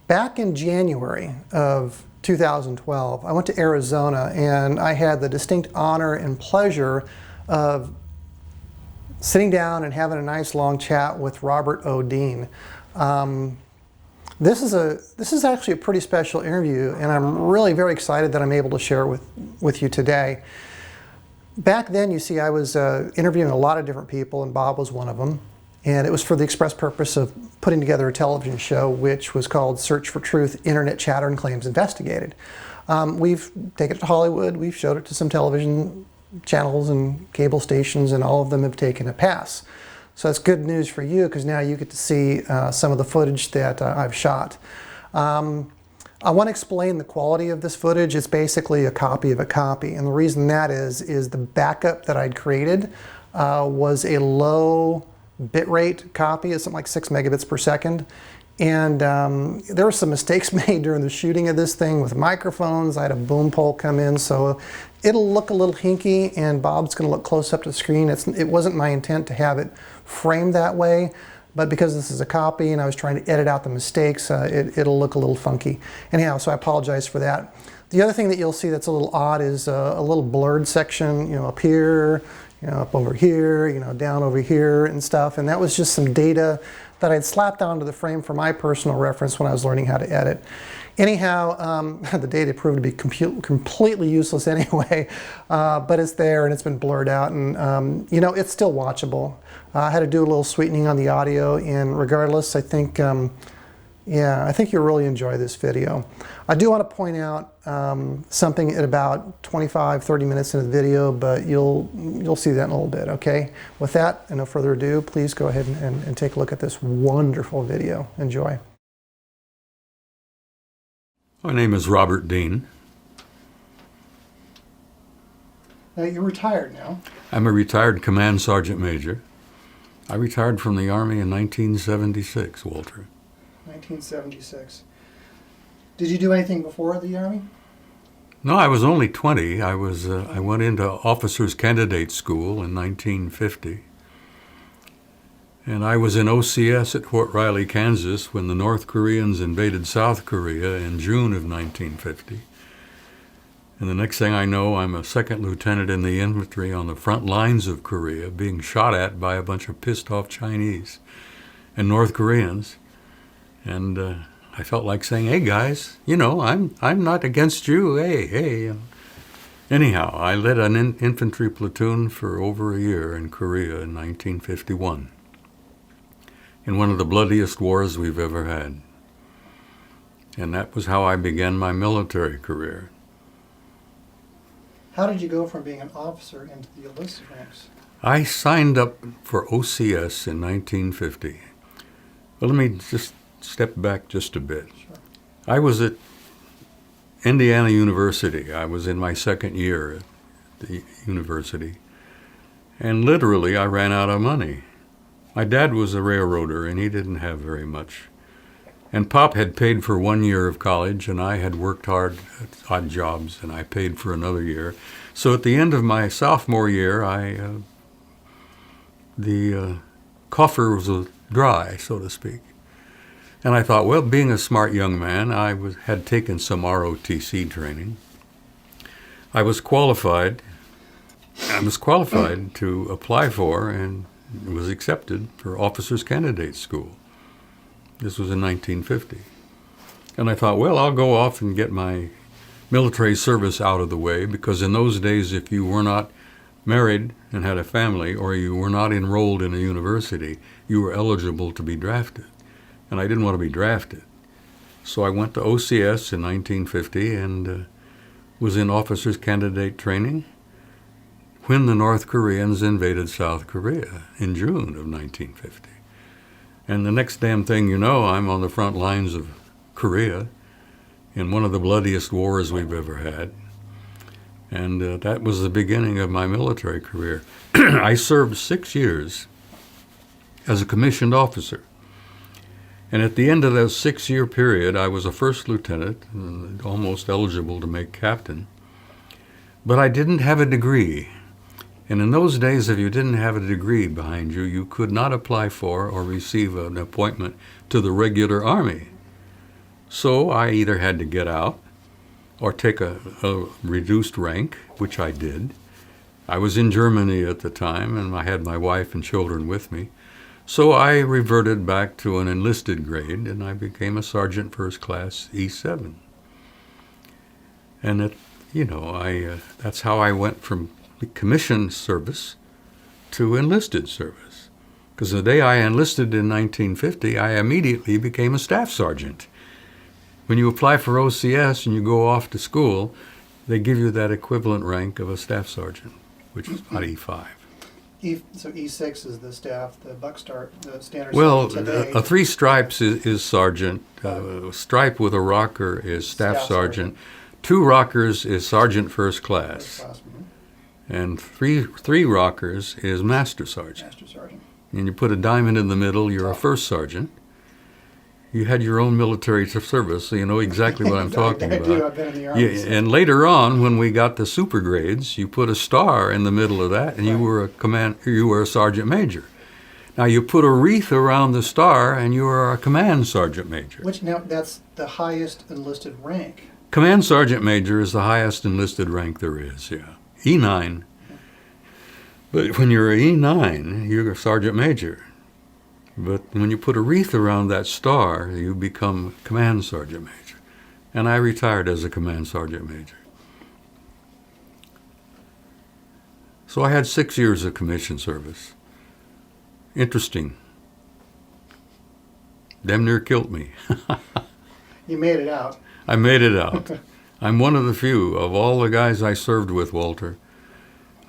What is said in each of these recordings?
Back in January of 2012, I went to Arizona and I had the distinct honor and pleasure of sitting down and having a nice long chat with Robert O. Dean. This is actually a pretty special interview, and I'm really very excited that I'm able to share it with you today. Back then, you see, I was interviewing a lot of different people, and Bob was one of them. And it was for the express purpose of putting together a television show which was called Search for Truth, Internet Chatter and Claims Investigated. We've taken it to Hollywood, we've showed it to some television channels and cable stations, and all of them have taken a pass. So that's good news for you, because now you get to see some of the footage that I've shot. I want to explain the quality of this footage. It's basically a copy of a copy, and the reason that is the backup that I'd created was a low bitrate copy. It's something like 6 megabits per second. And there were some mistakes made during the shooting of this thing with microphones. I had a boom pole come in, so it'll look a little hinky, and Bob's going to look close up to the screen. It wasn't my intent to have it framed that way, but because this is a copy and I was trying to edit out the mistakes, it'll look a little funky. Anyhow, so I apologize for that. The other thing that you'll see that's a little odd is a little blurred section, up here, up over here, down over here and stuff. And that was just some data that I'd slapped onto the frame for my personal reference when I was learning how to edit. Anyhow, the data proved to be completely useless anyway, but it's there and it's been blurred out, and it's still watchable. I had to do a little sweetening on the audio, and regardless, I think you'll really enjoy this video. I do want to point out something at about 25-30 minutes into the video, but you'll see that in a little bit, okay? With that, and no further ado, please go ahead and take a look at this wonderful video. Enjoy. My name is Robert Dean. Now, you're retired now. I'm a retired Command Sergeant Major. I retired from the Army in 1976, Walter. 1976. Did you do anything before the Army? No, I was only 20. I went into Officers Candidate School in 1950. And I was in OCS at Fort Riley, Kansas, when the North Koreans invaded South Korea in June of 1950. And the next thing I know, I'm a second lieutenant in the infantry on the front lines of Korea, being shot at by a bunch of pissed-off Chinese and North Koreans. And I felt like saying, "Hey guys, I'm not against you. Hey." Anyhow, I led an infantry platoon for over a year in Korea in 1951, in one of the bloodiest wars we've ever had. And that was how I began my military career. How did you go from being an officer into the enlisted ranks? I signed up for OCS in 1950. Well, let me just step back just a bit. Sure. I was at Indiana University. I was in my second year at the university. And literally, I ran out of money. My dad was a railroader, and he didn't have very much. And Pop had paid for 1 year of college, and I had worked hard at odd jobs, and I paid for another year. So at the end of my sophomore year, the coffer was dry, so to speak. And I thought, well, being a smart young man, I had taken some ROTC training. I was qualified to apply for and was accepted for Officers Candidate School. This was in 1950. And I thought, well, I'll go off and get my military service out of the way, because in those days, if you were not married and had a family, or you were not enrolled in a university, you were eligible to be drafted. And I didn't want to be drafted. So I went to OCS in 1950 and was in officers candidate training when the North Koreans invaded South Korea in June of 1950. And the next damn thing you know, I'm on the front lines of Korea in one of the bloodiest wars we've ever had. And that was the beginning of my military career. I served 6 years as a commissioned officer. And at the end of that 6-year period, I was a first lieutenant, almost eligible to make captain. But I didn't have a degree. And in those days, if you didn't have a degree behind you, you could not apply for or receive an appointment to the regular Army. So I either had to get out or take a reduced rank, which I did. I was in Germany at the time, and I had my wife and children with me. So I reverted back to an enlisted grade, and I became a Sergeant First Class E7. And that's how I went from commissioned service to enlisted service. Because the day I enlisted in 1950, I immediately became a staff sergeant. When you apply for OCS and you go off to school, they give you that equivalent rank of a staff sergeant, which is about E5. So E6 is the staff, the buck start, the standard. Well, today. a 3 stripes is sergeant. Stripe with a rocker is staff sergeant. 2 rockers is sergeant first class. And three rockers is master sergeant. And you put a diamond in the middle, you're a first sergeant. You had your own military service, so you know exactly what I'm talking about. I do. I've been in the Army. Yeah, and later on, when we got the super grades, you put a star in the middle of that, and you were a sergeant major. Now you put a wreath around the star, and you are a command sergeant major. Which now that's the highest enlisted rank. Command sergeant major is the highest enlisted rank there is. Yeah, E9. But when you're an E9, you're a sergeant major. But when you put a wreath around that star, you become command sergeant major. And I retired as a command sergeant major. So I had 6 years of commission service. Interesting. Damn near killed me. You made it out. I made it out. I'm one of the few. Of all the guys I served with, Walter,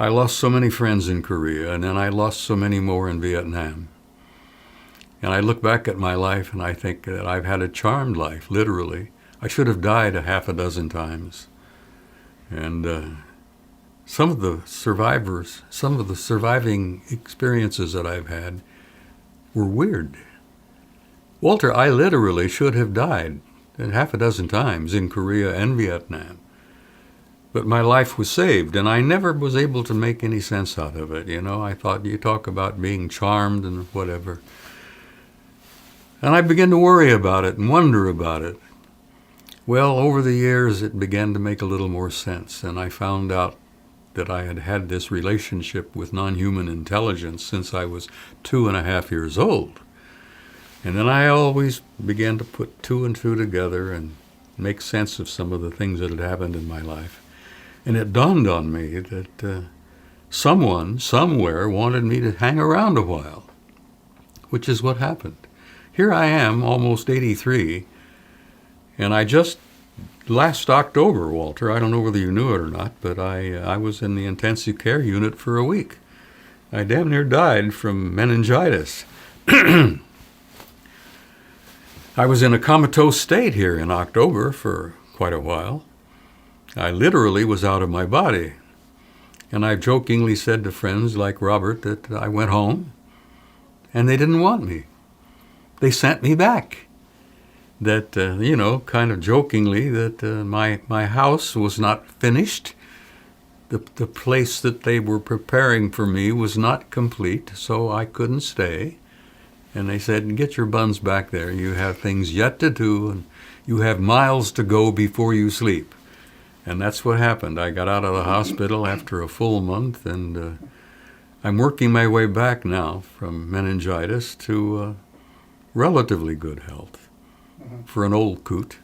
I lost so many friends in Korea, and then I lost so many more in Vietnam. And I look back at my life and I think that I've had a charmed life, literally. I should have died a half a dozen times. And some of the surviving experiences that I've had were weird. Walter, I literally should have died a half a dozen times in Korea and Vietnam. But my life was saved, and I never was able to make any sense out of it. You know, I thought, you talk about being charmed and whatever. And I began to worry about it and wonder about it. Well, over the years, it began to make a little more sense, and I found out that I had had this relationship with non-human intelligence since I was 2.5 years old. And then I always began to put 2 and 2 together and make sense of some of the things that had happened in my life. And it dawned on me that someone, somewhere, wanted me to hang around a while, which is what happened. Here I am, almost 83, and I just, last October, Walter, I don't know whether you knew it or not, but I was in the intensive care unit for a week. I damn near died from meningitis. I was in a comatose state here in October for quite a while. I literally was out of my body. And I jokingly said to friends like Robert that I went home, and they didn't want me. They sent me back. That, kind of jokingly, that my house was not finished. The place that they were preparing for me was not complete, so I couldn't stay. And they said, get your buns back there. You have things yet to do, and you have miles to go before you sleep. And that's what happened. I got out of the hospital after a full month, and I'm working my way back now from meningitis to relatively good health for an old coot.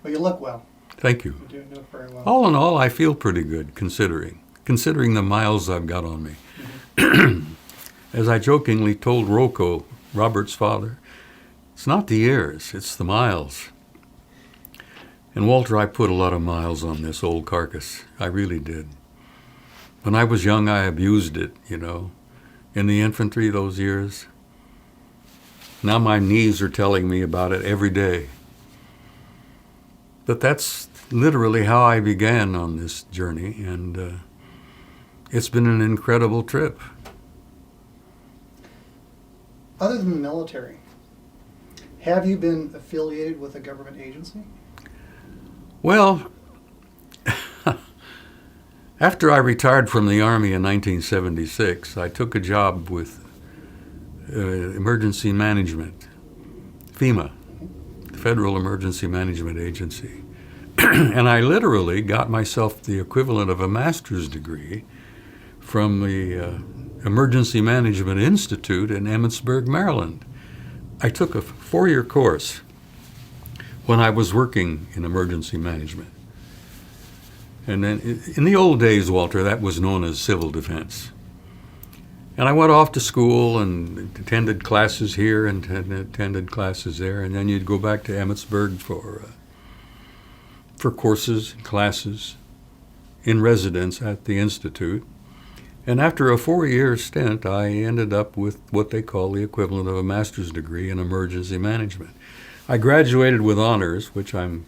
Well, you look well. Thank you. You do look very well. All in all, I feel pretty good, considering the miles I've got on me. As I jokingly told Rocco, Robert's father, it's not the years, it's the miles. And Walter, I put a lot of miles on this old carcass. I really did. When I was young, I abused it, in the infantry those years. Now my knees are telling me about it every day. But that's literally how I began on this journey, and it's been an incredible trip. Other than the military, have you been affiliated with a government agency? Well, after I retired from the Army in 1976, I took a job with emergency management, FEMA, the Federal Emergency Management Agency. And I literally got myself the equivalent of a master's degree from the Emergency Management Institute in Emmitsburg, Maryland. I took a 4-year course when I was working in emergency management. And then in the old days, Walter, that was known as civil defense. And I went off to school and attended classes here and attended classes there, and then you'd go back to Emmitsburg for courses and classes in residence at the Institute. And after a 4-year stint, I ended up with what they call the equivalent of a master's degree in emergency management. I graduated with honors, which I'm,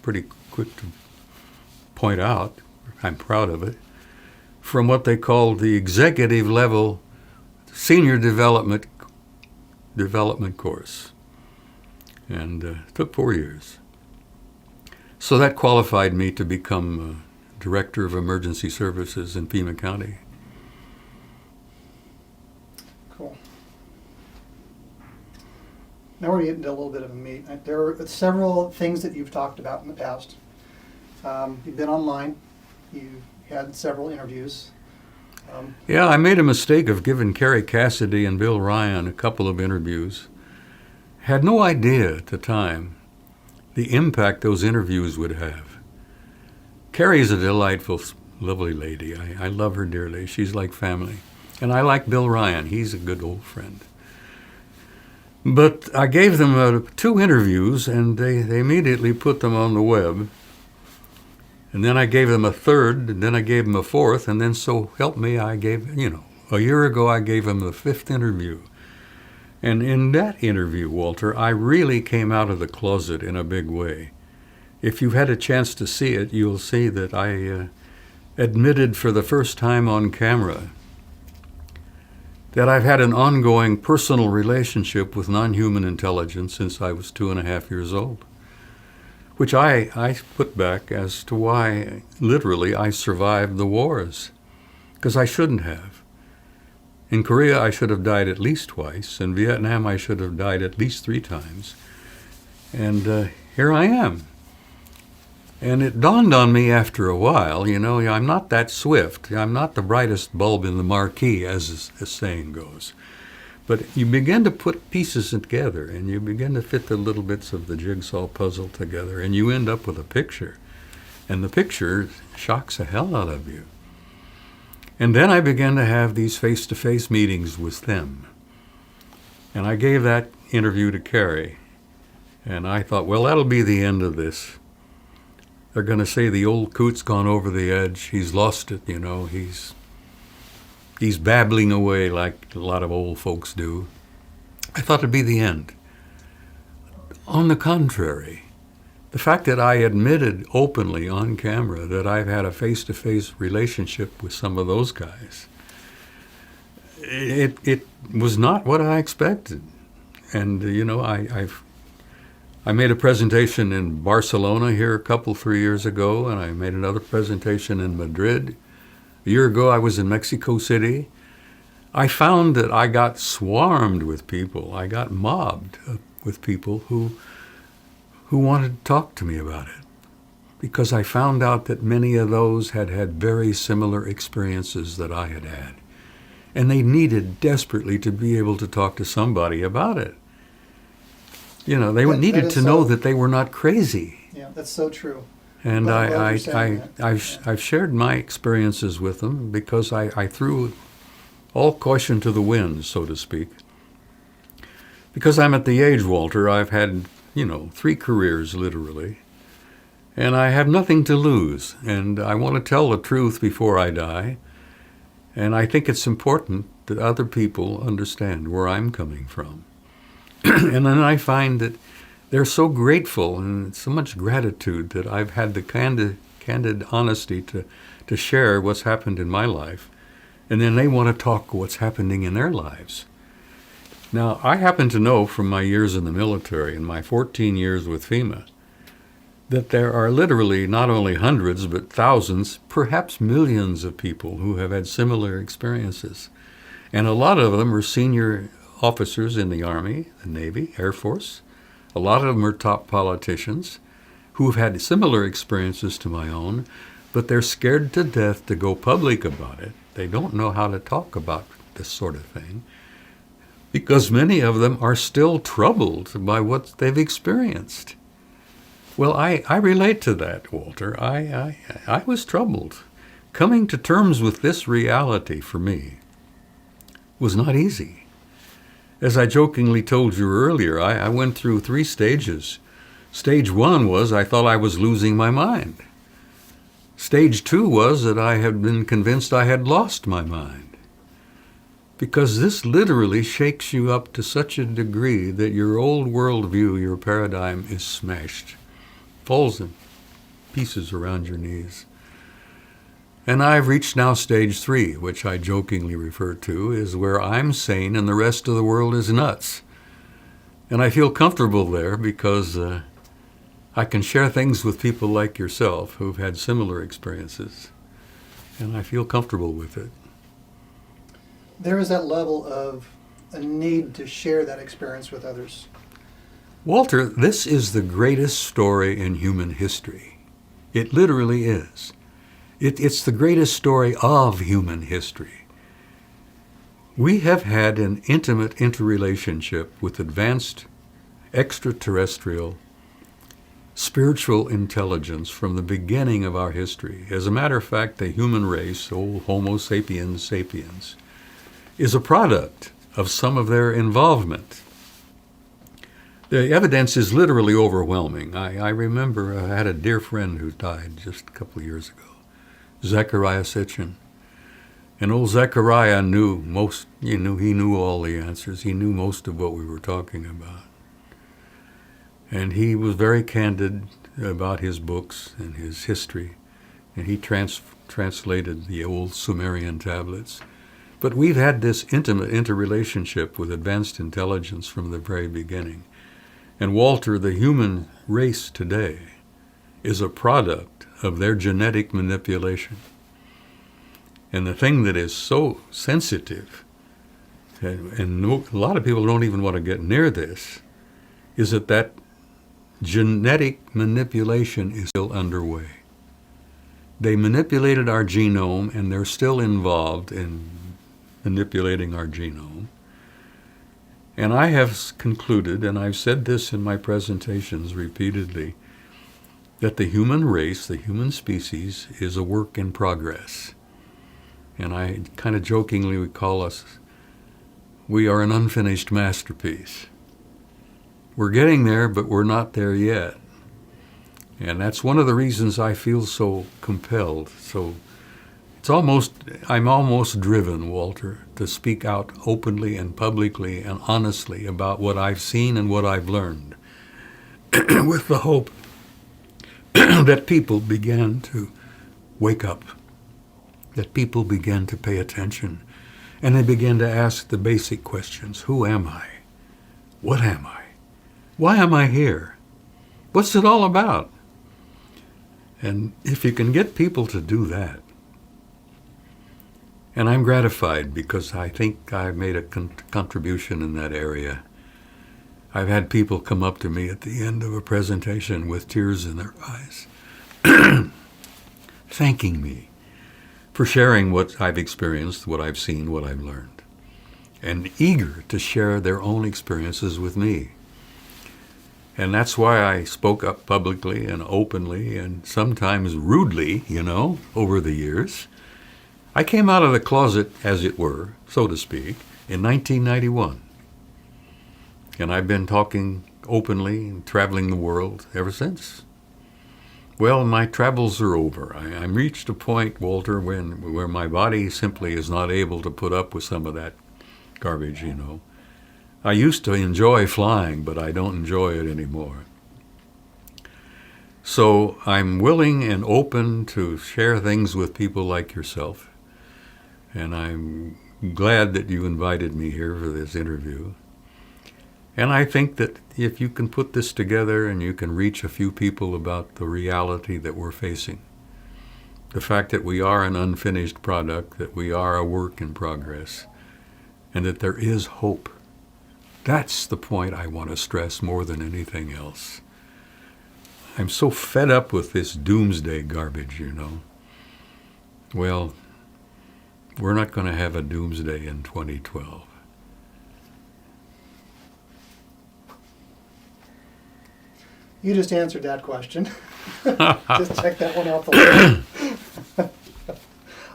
pretty quick to point out. I'm proud of it. From what they called the executive level senior development course. And it took 4 years. So that qualified me to become Director of Emergency Services in Pima County. Cool. Now we're getting into a little bit of a meat. There are several things that you've talked about in the past. You've been online. You've had several interviews. Yeah, I made a mistake of giving Carrie Cassidy and Bill Ryan a couple of interviews. Had no idea at the time the impact those interviews would have. Carrie's a delightful, lovely lady. I love her dearly. She's like family. And I like Bill Ryan. He's a good old friend. But I gave them 2 interviews, and they immediately put them on the web. And then I gave them a 3rd, and then I gave them a 4th, and then so help me, I gave, a year ago I gave them the 5th interview. And in that interview, Walter, I really came out of the closet in a big way. If you've had a chance to see it, you'll see that I admitted for the first time on camera that I've had an ongoing personal relationship with non-human intelligence since I was 2.5 years old, which I put back as to why, literally, I survived the wars, because I shouldn't have. In Korea, I should have died at least twice. In Vietnam, I should have died at least 3 times. And here I am. And it dawned on me after a while, I'm not that swift. I'm not the brightest bulb in the marquee, as the saying goes. But you begin to put pieces together, and you begin to fit the little bits of the jigsaw puzzle together, and you end up with a picture. And the picture shocks the hell out of you. And then I began to have these face-to-face meetings with them. And I gave that interview to Carrie. And I thought, well, that'll be the end of this. They're going to say the old coot's gone over the edge. He's lost it, He's babbling away like a lot of old folks do. I thought it'd be the end. On the contrary, the fact that I admitted openly on camera that I've had a face-to-face relationship with some of those guys, it was not what I expected. And, I made a presentation in Barcelona here 3 years ago, and I made another presentation in Madrid. A year ago, I was in Mexico City. I found that I got swarmed with people. I got mobbed with people who wanted to talk to me about it, because I found out that many of those had had very similar experiences that I had had. And they needed desperately to be able to talk to somebody about it. They needed to know that they were not crazy. Yeah, that's so true. And I've shared my experiences with them, because I threw all caution to the wind, so to speak. Because I'm at the age, Walter, I've had, 3 careers, literally. And I have nothing to lose. And I want to tell the truth before I die. And I think it's important that other people understand where I'm coming from. And then I find that they're so grateful and so much gratitude that I've had the candid honesty to share what's happened in my life. And then they want to talk what's happening in their lives. Now, I happen to know from my years in the military and my 14 years with FEMA that there are literally not only hundreds but thousands, perhaps millions of people who have had similar experiences. And a lot of them are senior officers in the Army, the Navy, Air Force. A lot of them are top politicians who've had similar experiences to my own, but they're scared to death to go public about it. They don't know how to talk about this sort of thing because many of them are still troubled by what they've experienced. Well, I relate to that, Walter. I was troubled. Coming to terms with this reality for me was not easy. As I jokingly told you earlier, I went through 3 stages. Stage 1 was I thought I was losing my mind. Stage 2 was that I had been convinced I had lost my mind. Because this literally shakes you up to such a degree that your old worldview, your paradigm is smashed, falls in pieces around your knees. And I've reached now stage 3, which I jokingly refer to, is where I'm sane and the rest of the world is nuts. And I feel comfortable there because I can share things with people like yourself who've had similar experiences. And I feel comfortable with it. There is that level of a need to share that experience with others. Walter, this is the greatest story in human history. It literally is. It's the greatest story of human history. We have had an intimate interrelationship with advanced extraterrestrial spiritual intelligence from the beginning of our history. As a matter of fact, the human race, old Homo sapiens sapiens, is a product of some of their involvement. The evidence is literally overwhelming. I remember I had a dear friend who died just a couple of years ago, Zechariah Sitchin. And old Zechariah knew most, he knew all the answers. He knew most of what we were talking about. And he was very candid about his books and his history. And he translated the old Sumerian tablets. But we've had this intimate interrelationship with advanced intelligence from the very beginning. And Walter, the human race today, is a product of their genetic manipulation. And the thing that is so sensitive, and a lot of people don't even want to get near this, is that genetic manipulation is still underway. They manipulated our genome, and they're still involved in manipulating our genome. And I have concluded, and I've said this in my presentations repeatedly, that the human race, the human species, is a work in progress. And I kind of jokingly would call us, we are an unfinished masterpiece. We're getting there, but we're not there yet. And that's one of the reasons I feel so compelled. So I'm almost driven, Walter, to speak out openly and publicly and honestly about what I've seen and what I've learned, with the hope that people began to wake up, that people began to pay attention, and they began to ask the basic questions. Who am I? What am I? Why am I here? What's it all about? And if you can get people to do that, and I'm gratified because I think I've made a contribution in that area. I've had people come up to me at the end of a presentation with tears in their eyes, thanking me for sharing what I've experienced, what I've seen, what I've learned, and eager to share their own experiences with me. And that's why I spoke up publicly and openly and sometimes rudely, over the years. I came out of the closet, as it were, so to speak, in 1991. And I've been talking openly and traveling the world ever since. Well, my travels are over. I'm reached a point, Walter, where my body simply is not able to put up with some of that garbage, I used to enjoy flying, but I don't enjoy it anymore. So I'm willing and open to share things with people like yourself. And I'm glad that you invited me here for this interview. And I think that if you can put this together and you can reach a few people about the reality that we're facing, the fact that we are an unfinished product, that we are a work in progress, and that there is hope, That's the point I want to stress more than anything else. I'm so fed up with this doomsday garbage, you know. Well, we're not going to have a doomsday in 2012. You just answered that question. Just check that one off the list.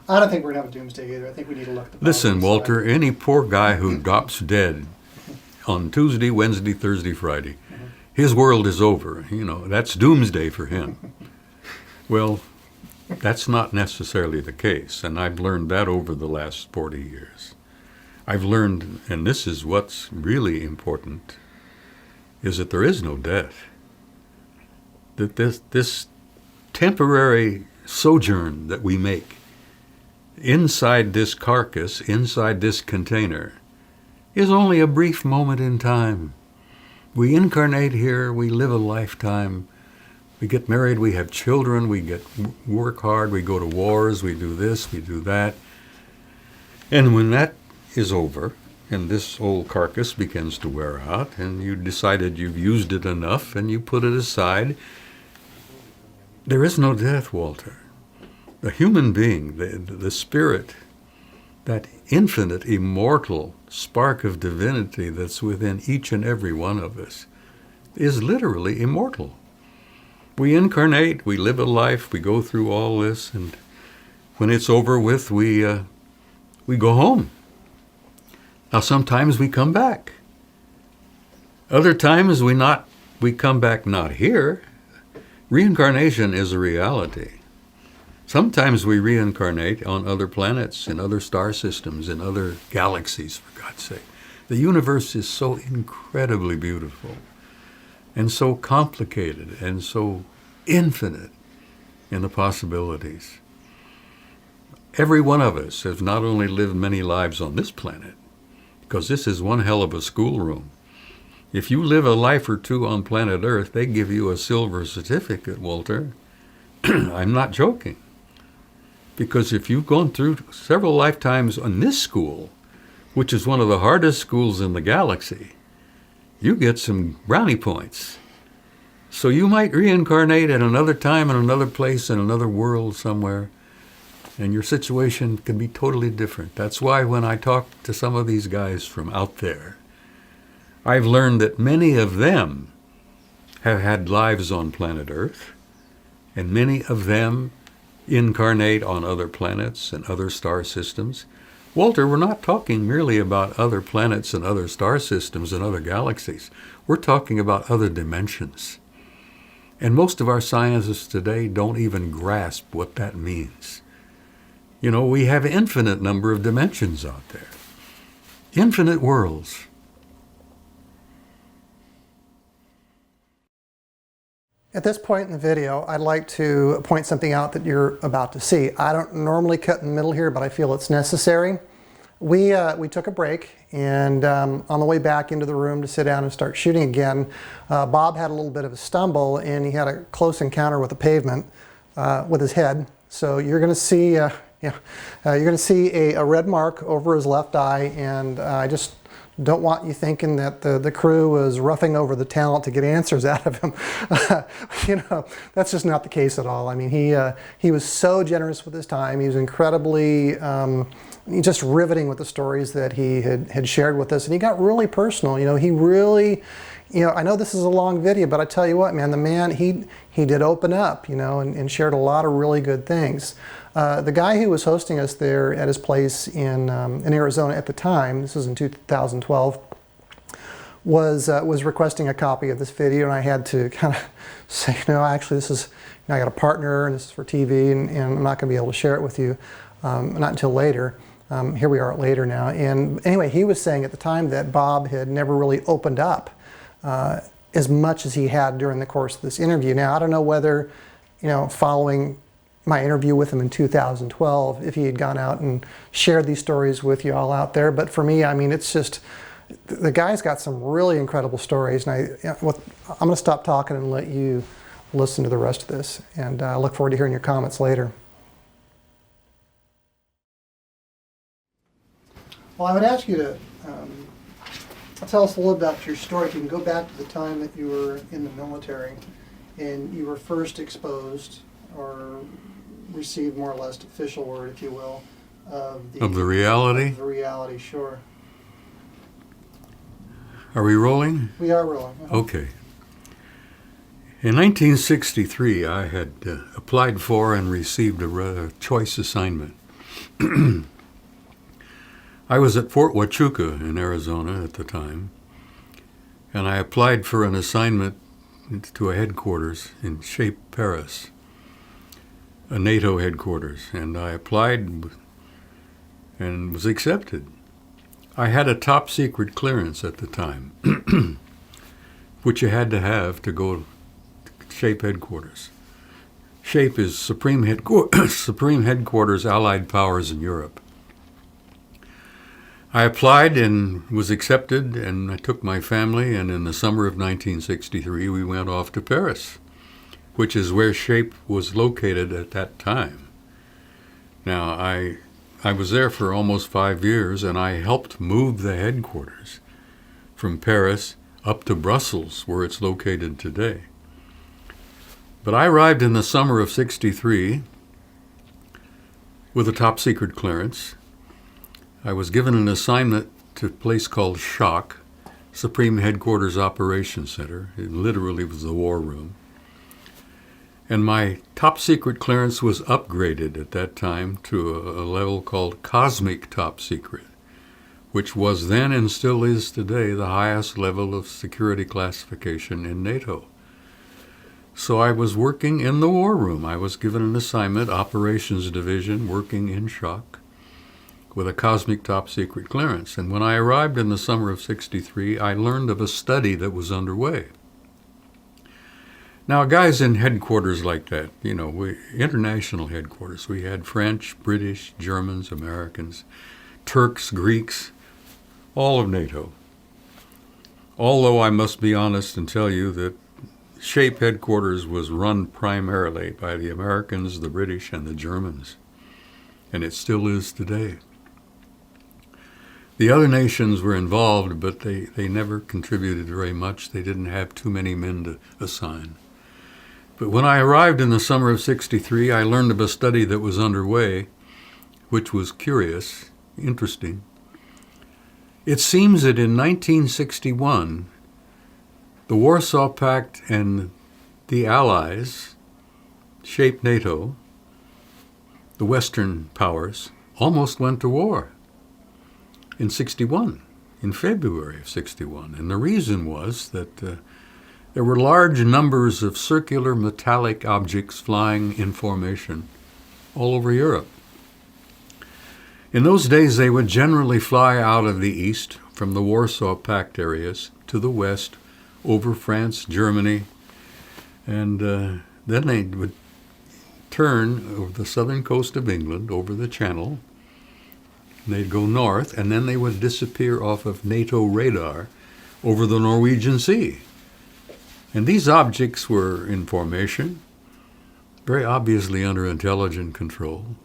I don't think we're going to have a doomsday either. I think we need to look at the Listen, positive Walter, side. any poor guy who drops dead on Tuesday, Wednesday, Thursday, Friday, his world is over. You know, that's doomsday for him. Well, that's not necessarily the case, and I've learned that over the last 40 years. I've learned, and this is what's really important, is that there is no death. That this temporary sojourn that we make inside this carcass, inside this container, is only a brief moment in time. We incarnate here, we live a lifetime, we get married, we have children, we work hard, we go to wars, we do this, we do that. And when that is over, and this old carcass begins to wear out, and you decided you've used it enough, and you put it aside, there is no death, Walter. The human being, the spirit, that infinite, immortal spark of divinity that's within each and every one of us, is literally immortal. We incarnate, we live a life, we go through all this, and when it's over with, we go home. Now, sometimes we come back. Other times we come back not here. Reincarnation is a reality. Sometimes we reincarnate on other planets, in other star systems, in other galaxies, for God's sake. The universe is so incredibly beautiful and so complicated and so infinite in the possibilities. Every one of us has not only lived many lives on this planet, because this is one hell of a schoolroom. If you live a life or two on planet Earth, they give you a silver certificate, Walter. I'm not joking. Because if you've gone through several lifetimes on this school, which is one of the hardest schools in the galaxy, you get some brownie points. So you might reincarnate at another time, in another place, in another world somewhere, and your situation can be totally different. That's why when I talk to some of these guys from out there, I've learned that many of them have had lives on planet Earth, and many of them incarnate on other planets and other star systems. Walter, we're not talking merely about other planets and other star systems and other galaxies. We're talking about other dimensions. And most of our scientists today don't even grasp what that means. You know, we have an infinite number of dimensions out there. Infinite worlds. At this point in the video, I'd like to point something out that you're about to see. I don't normally cut in the middle here, but I feel it's necessary. We took a break, and on the way back into the room to sit down and start shooting again, Bob had a little bit of a stumble, and he had a close encounter with the pavement with his head. So you're going to see, you're going to see a red mark over his left eye, and I just don't want you thinking that the crew was roughing over the talent to get answers out of him. You know, that's just not the case at all. I mean, he was so generous with his time. He was incredibly just riveting with the stories that he had shared with us, and he got really personal. You know, he really, you know, I know this is a long video, but I tell you what, man, the man, he did open up, you know, and shared a lot of really good things. The guy who was hosting us there at his place in Arizona at the time, this was in 2012, was requesting a copy of this video, and I had to kind of say, no, actually, this is, you know, I got a partner, and this is for TV, and I'm not going to be able to share it with you, not until later. Here we are later now. And anyway, he was saying at the time that Bob had never really opened up as much as he had during the course of this interview. Now, I don't know whether, you know, following my interview with him in 2012, if he had gone out and shared these stories with you all out there. But for me, I mean, it's just, the guy's got some really incredible stories. And I'm going to stop talking and let you listen to the rest of this. And I look forward to hearing your comments later. Well, I would ask you to tell us a little about your story. If you can go back to the time that you were in the military and you were first exposed or received more or less official word, if you will, of the reality? Of the reality, sure. Are we rolling? We are rolling. Okay. In 1963, I had applied for and received a choice assignment. I was at Fort Huachuca in Arizona at the time, and I applied for an assignment to a headquarters in Shape, Paris, a NATO headquarters, and I applied and was accepted. I had a top secret clearance at the time, which you had to have to go to Shape headquarters. Shape is Supreme Headquarters Allied Powers in Europe. I applied and was accepted, and I took my family, and in the summer of 1963, we went off to Paris, which is where Shape was located at that time. Now, I was there for almost 5 years, and I helped move the headquarters from Paris up to Brussels, where it's located today. But I arrived in the summer of 63 with a top secret clearance. I was given an assignment to a place called SHOC, Supreme Headquarters Operations Center. It literally was the war room. And my top secret clearance was upgraded at that time to a level called Cosmic Top Secret, which was then and still is today the highest level of security classification in NATO. So I was working in the war room. I was given an assignment, Operations Division, working in SHOC, with a Cosmic Top Secret clearance. And when I arrived in the summer of 63, I learned of a study that was underway. Now, guys in headquarters like that, international headquarters, we had French, British, Germans, Americans, Turks, Greeks, all of NATO. Although I must be honest and tell you that Shape headquarters was run primarily by the Americans, the British, and the Germans, and it still is today. The other nations were involved, but they never contributed very much. They didn't have too many men to assign. But when I arrived in the summer of 63, I learned of a study that was underway, which was curious, interesting. It seems that in 1961, the Warsaw Pact and the Allies, Shape NATO, the Western powers, almost went to war in 61, in February of 61. And the reason was that there were large numbers of circular metallic objects flying in formation all over Europe. In those days, they would generally fly out of the east from the Warsaw Pact areas to the west over France, Germany, and then they would turn over the southern coast of England, over the Channel. They'd go north, and then they would disappear off of NATO radar over the Norwegian Sea. And these objects were in formation, very obviously under intelligent control.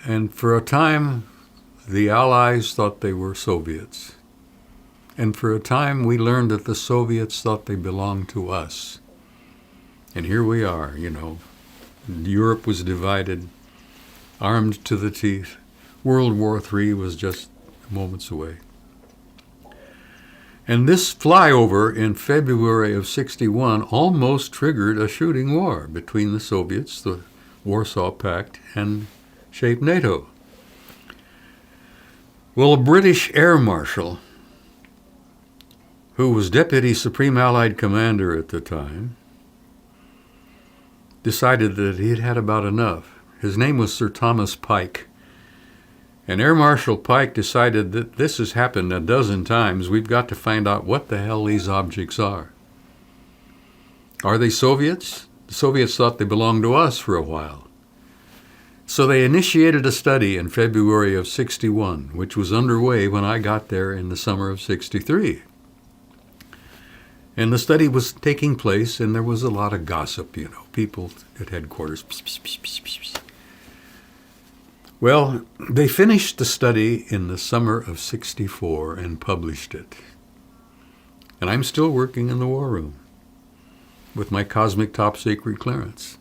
And for a time, the Allies thought they were Soviets. And for a time, we learned that the Soviets thought they belonged to us. And here we are, Europe was divided, armed to the teeth. World War III was just moments away. And this flyover in February of 61 almost triggered a shooting war between the Soviets, the Warsaw Pact, and Shape NATO. Well, a British air marshal, who was Deputy Supreme Allied Commander at the time, decided that he'd had about enough. His name was Sir Thomas Pike. And Air Marshal Pike decided that this has happened a dozen times. We've got to find out what the hell these objects are. Are they Soviets? The Soviets thought they belonged to us for a while. So they initiated a study in February of 61, which was underway when I got there in the summer of 63. And the study was taking place, and there was a lot of gossip, people at headquarters. Psst, psst, psst, psst, psst. Well, they finished the study in the summer of '64 and published it. And I'm still working in the war room with my cosmic top secret clearance.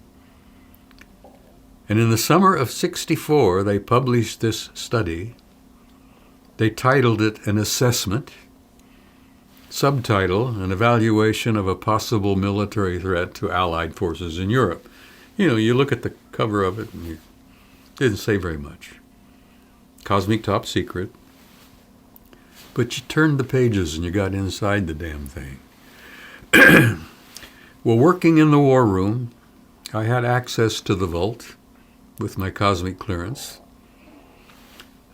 And in the summer of '64, they published this study. They titled it An Assessment. Subtitle, An Evaluation of a Possible Military Threat to Allied Forces in Europe. You know, you look at the cover of it and it didn't say very much. Cosmic top secret. But you turned the pages and you got inside the damn thing. Well, working in the war room, I had access to the vault with my cosmic clearance.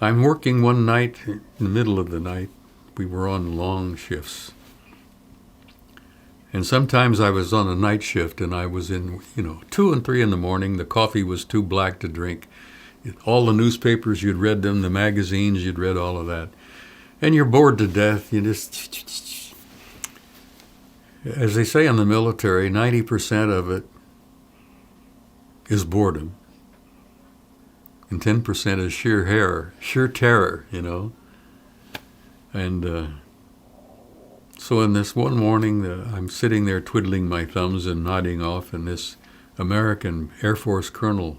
I'm working one night, in the middle of the night. We were on long shifts. And sometimes I was on a night shift and I was in, 2 and 3 in the morning. The coffee was too black to drink. All the newspapers, you'd read them, the magazines, you'd read all of that. And you're bored to death. You just, as they say in the military, 90% of it is boredom. And 10% is sheer terror, And so in this one morning, I'm sitting there twiddling my thumbs and nodding off, and this American Air Force colonel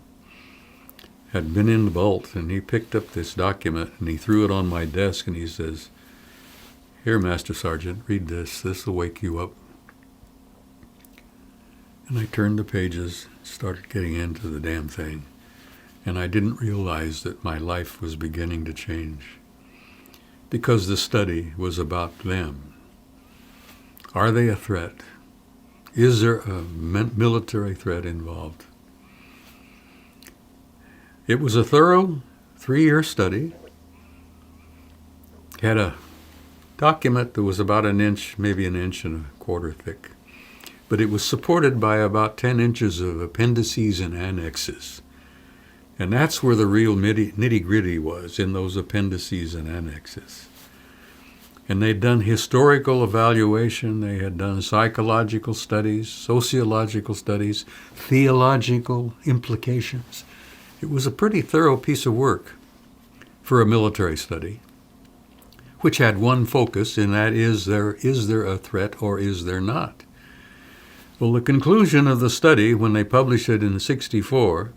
had been in the vault, and he picked up this document, and he threw it on my desk, and he says, "Here, Master Sergeant, read this. This will wake you up." And I turned the pages, started getting into the damn thing, and I didn't realize that my life was beginning to change. Because the study was about them. Are they a threat? Is there a military threat involved? It was a thorough 3-year study. Had a document that was about an inch, maybe an inch and a quarter thick. But it was supported by about 10 inches of appendices and annexes. And that's where the real nitty-gritty was, in those appendices and annexes. And they'd done historical evaluation, they had done psychological studies, sociological studies, theological implications. It was a pretty thorough piece of work for a military study, which had one focus, and that is there a threat or is there not? Well, the conclusion of the study, when they published it in '64,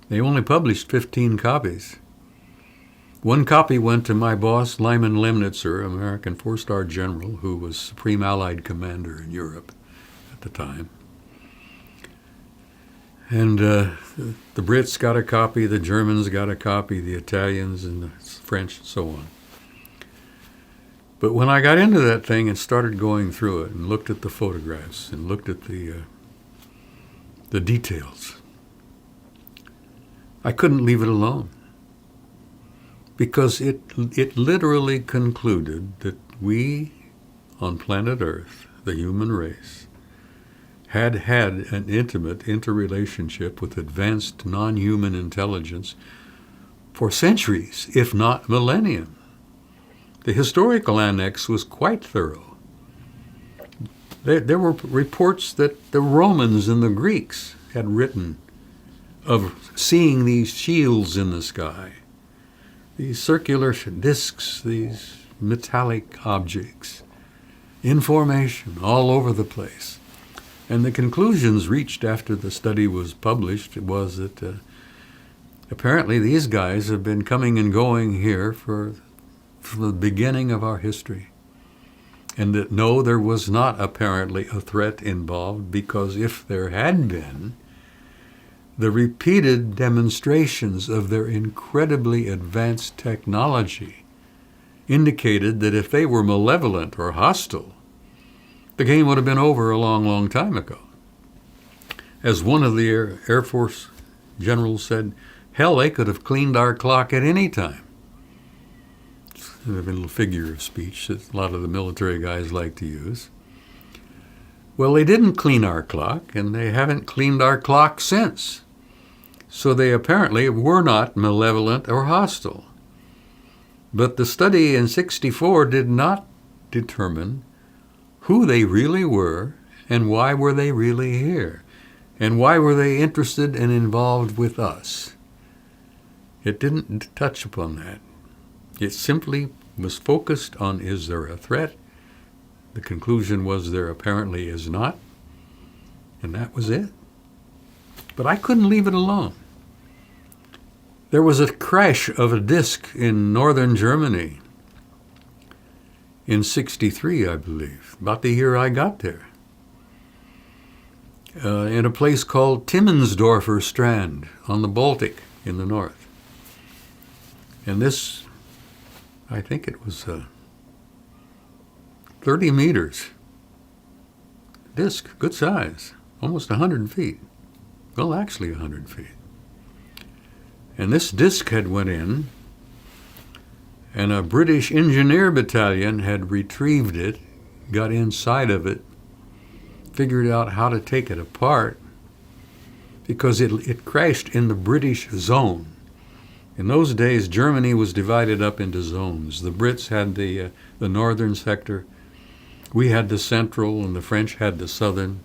they only published 15 copies. One copy went to my boss, Lyman Lemnitzer, American 4-star general, who was Supreme Allied Commander in Europe at the time. And the Brits got a copy, the Germans got a copy, the Italians and the French, and so on. But when I got into that thing and started going through it and looked at the photographs and looked at the details, I couldn't leave it alone, because it literally concluded that we on planet Earth, the human race, had an intimate interrelationship with advanced non-human intelligence for centuries, if not millennia. The historical annex was quite thorough. There were reports that the Romans and the Greeks had written of seeing these shields in the sky, these circular discs, these metallic objects, in formation all over the place. And the conclusions reached after the study was published was that apparently these guys have been coming and going here from the beginning of our history. And that no, there was not apparently a threat involved, because if there had been, the repeated demonstrations of their incredibly advanced technology indicated that if they were malevolent or hostile, the game would have been over a long, long time ago. As one of the Air Force generals said, hell, they could have cleaned our clock at any time. It's a little figure of speech that a lot of the military guys like to use. Well, they didn't clean our clock, and they haven't cleaned our clock since. So they apparently were not malevolent or hostile. But the study in '64 did not determine who they really were and why were they really here, and why were they interested and involved with us. It didn't touch upon that. It simply was focused on, is there a threat? The conclusion was there apparently is not. And that was it. But I couldn't leave it alone. There was a crash of a disk in northern Germany in '63, I believe, about the year I got there, in a place called Timmensdorfer Strand on the Baltic in the north. And this, I think it was 30 meters disk, good size, almost 100 feet. Well, actually 100 feet. And this disk had went in, and a British engineer battalion had retrieved it, got inside of it, figured out how to take it apart, because it crashed in the British zone. In those days, Germany was divided up into zones. The Brits had the northern sector, we had the central, and the French had the southern.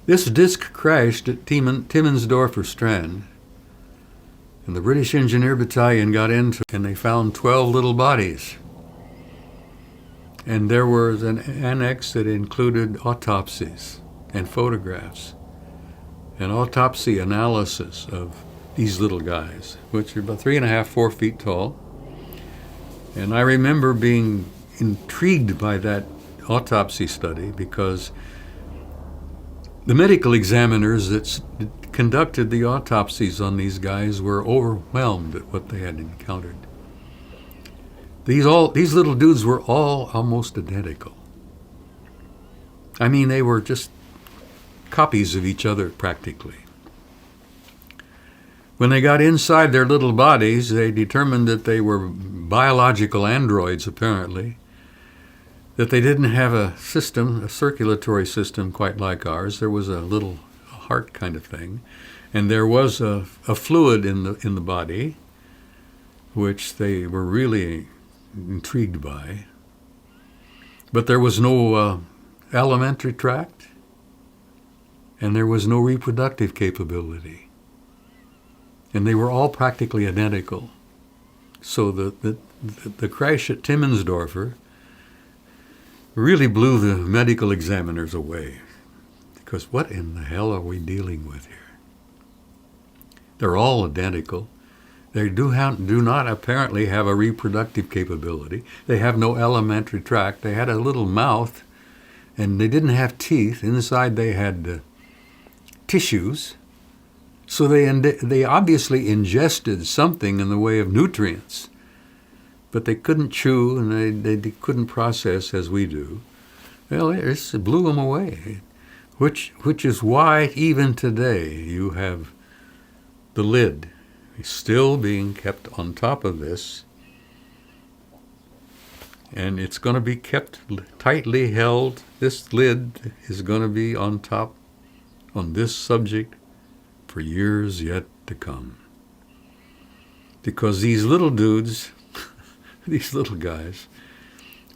This disk crashed at Timmensdorfer Strand, and the British Engineer Battalion got into it, and they found 12 little bodies. And there was an annex that included autopsies and photographs, and autopsy analysis of these little guys, which are about 3.5, 4 feet tall. And I remember being intrigued by that autopsy study because the medical examiners that conducted the autopsies on these guys were overwhelmed at what they had encountered. These little dudes were all almost identical. I mean, they were just copies of each other practically. When they got inside their little bodies, they determined that they were biological androids, apparently, that they didn't have a circulatory system quite like ours. There was a little heart kind of thing, and there was a fluid in the body, which they were really intrigued by. But there was no alimentary tract, and there was no reproductive capability. And they were all practically identical. So the crash at Timmensdorfer really blew the medical examiners away. Because what in the hell are we dealing with here? They're all identical. They do not apparently have a reproductive capability. They have no alimentary tract. They had a little mouth, and they didn't have teeth. Inside they had tissues. So they obviously ingested something in the way of nutrients, but they couldn't chew and they couldn't process as we do. Well, it blew them away, which is why even today you have the lid still being kept on top of this, and it's going to be kept tightly held. This lid is going to be on top on this subject for years yet to come. Because these little dudes, these little guys,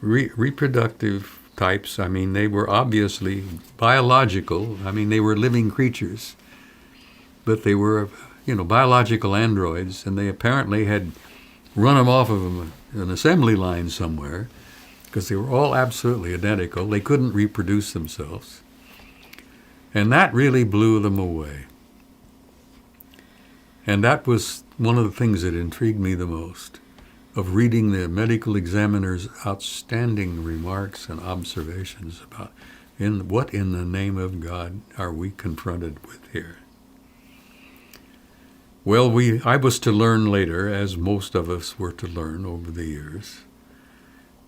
reproductive types, I mean, they were obviously biological. I mean, they were living creatures, but they were, biological androids, and they apparently had run them off of an assembly line somewhere because they were all absolutely identical. They couldn't reproduce themselves. And that really blew them away. And that was one of the things that intrigued me the most, of reading the medical examiner's outstanding remarks and observations about what in the name of God are we confronted with here. Well, I was to learn later, as most of us were to learn over the years,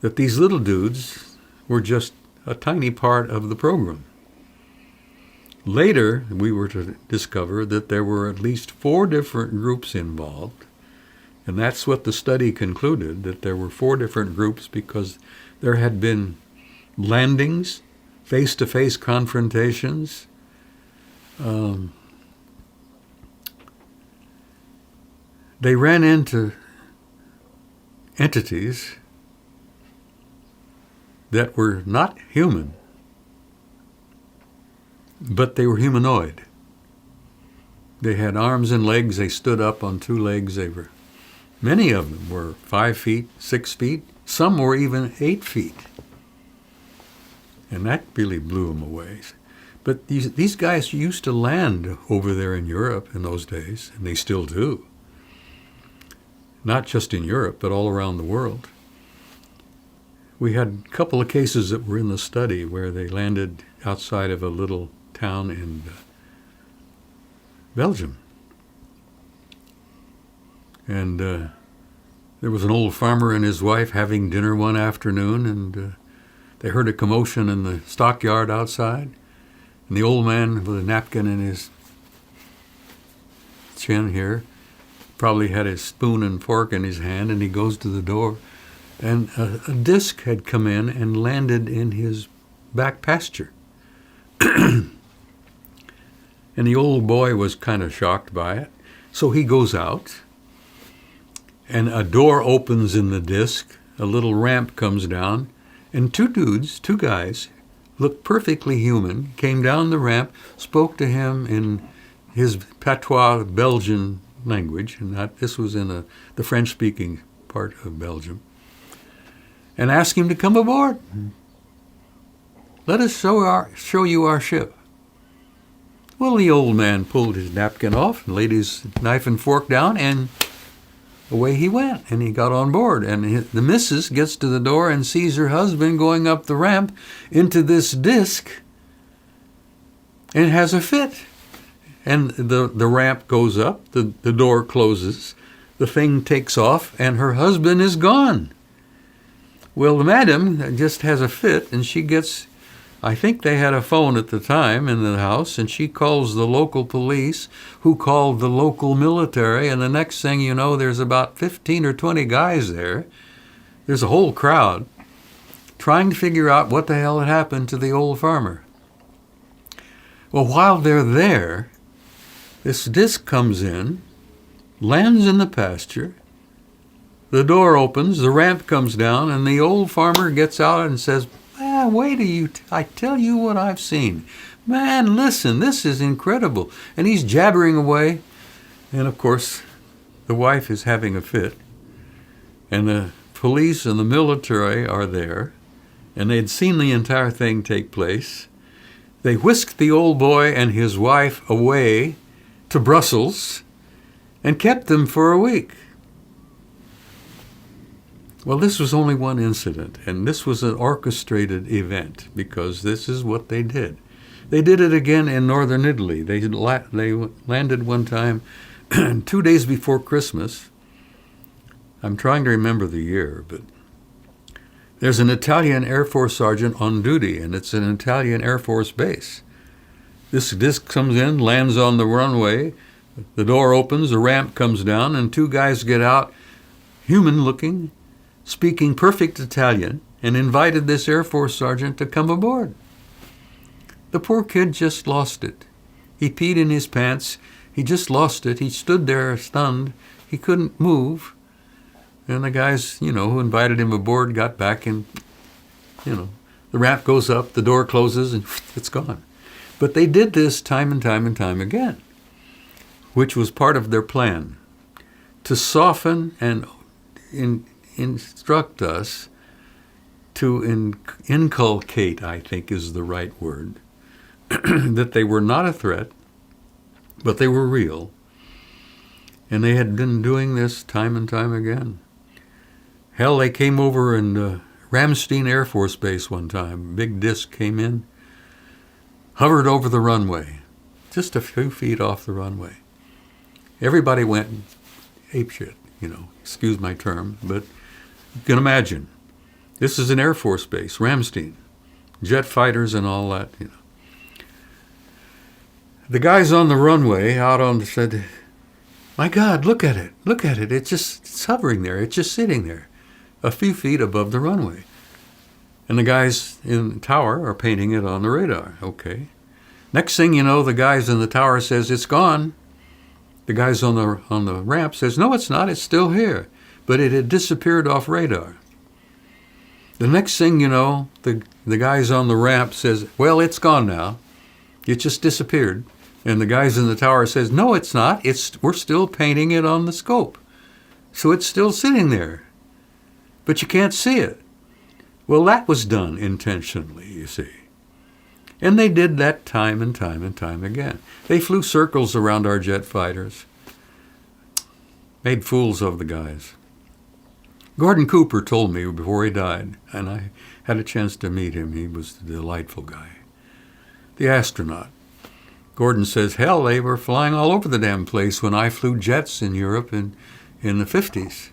that these little dudes were just a tiny part of the program. Later, we were to discover that there were at least 4 different groups involved, and that's what the study concluded, that there were 4 different groups because there had been landings, face-to-face confrontations, they ran into entities that were not human, but they were humanoid. They had arms and legs. They stood up on two legs. Many of them were 5 feet, 6 feet. Some were even 8 feet. And that really blew them away. But these guys used to land over there in Europe in those days, and they still do. Not just in Europe, but all around the world. We had a couple of cases that were in the study where they landed outside of a little town in Belgium. And there was an old farmer and his wife having dinner one afternoon, and they heard a commotion in the stockyard outside. And the old man with a napkin in his chin here probably had his spoon and fork in his hand, and he goes to the door. And a disc had come in and landed in his back pasture. And the old boy was kind of shocked by it. So he goes out, and a door opens in the disc, a little ramp comes down, and two guys, looked perfectly human, came down the ramp, spoke to him in his patois Belgian language, and this was in the French-speaking part of Belgium, and asked him to come aboard. Let us show you our ship. Well, the old man pulled his napkin off and laid his knife and fork down, and away he went, and he got on board. And the missus gets to the door and sees her husband going up the ramp into this disc and has a fit. And the ramp goes up, the door closes, the thing takes off, and her husband is gone. Well, the madam just has a fit, and she gets, I think they had a phone at the time in the house, and she calls the local police, who called the local military, and the next thing you know, there's about 15 or 20 guys there. There's a whole crowd trying to figure out what the hell had happened to the old farmer. Well, while they're there, this disc comes in, lands in the pasture, the door opens, the ramp comes down, and the old farmer gets out and says, wait till I tell you what I've seen. Man, listen, this is incredible. And he's jabbering away. And of course, the wife is having a fit. And the police and the military are there. And they'd seen the entire thing take place. They whisked the old boy and his wife away to Brussels and kept them for a week. Well, this was only one incident, and this was an orchestrated event, because this is what they did. They did it again in northern Italy. They landed one time 2 days before Christmas. I'm trying to remember the year, but there's an Italian Air Force sergeant on duty, and it's an Italian Air Force base. This disc comes in, lands on the runway, the door opens, the ramp comes down, and two guys get out, human-looking, speaking perfect Italian, and invited this Air Force sergeant to come aboard. The poor kid just lost it. He peed in his pants. He just lost it. He stood there stunned. He couldn't move. And the guys, who invited him aboard got back, and, the ramp goes up, the door closes, and it's gone. But they did this time and time and time again, which was part of their plan, to soften and instruct us, to inculcate, I think is the right word, that they were not a threat, but they were real. And they had been doing this time and time again. Hell, they came over in Ramstein Air Force Base one time. Big disc came in, hovered over the runway, just a few feet off the runway. Everybody went apeshit, excuse my term, but you can imagine. This is an Air Force base, Ramstein, jet fighters and all that, The guys on the runway said, my God, look at it. It's hovering there. It's just sitting there, a few feet above the runway. And the guys in the tower are painting it on the radar. Okay. Next thing you know, the guys in the tower says, it's gone. The guys on the ramp says, no, it's not. It's still here. But it had disappeared off radar. The next thing you know, the guys on the ramp says, well, it's gone now. It just disappeared. And the guys in the tower says, no, it's not. We're still painting it on the scope. So it's still sitting there. But you can't see it. Well, that was done intentionally, you see. And they did that time and time and time again. They flew circles around our jet fighters. Made fools of the guys. Gordon Cooper told me before he died, and I had a chance to meet him. He was a delightful guy. The astronaut. Gordon says, hell, they were flying all over the damn place when I flew jets in Europe in the 50s.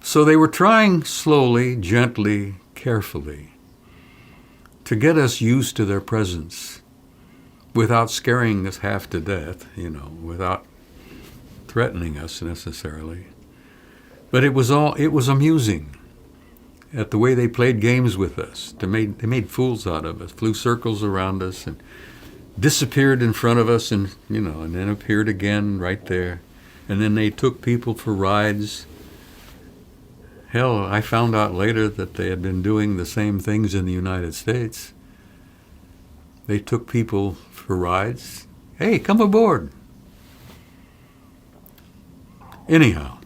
So they were trying slowly, gently, carefully to get us used to their presence without scaring us half to death, without threatening us necessarily. But it was amusing at the way they played games with us. They made fools out of us, flew circles around us and disappeared in front of us and then appeared again right there. And then they took people for rides. Hell, I found out later that they had been doing the same things in the United States. They took people for rides. Hey, come aboard. Anyhow,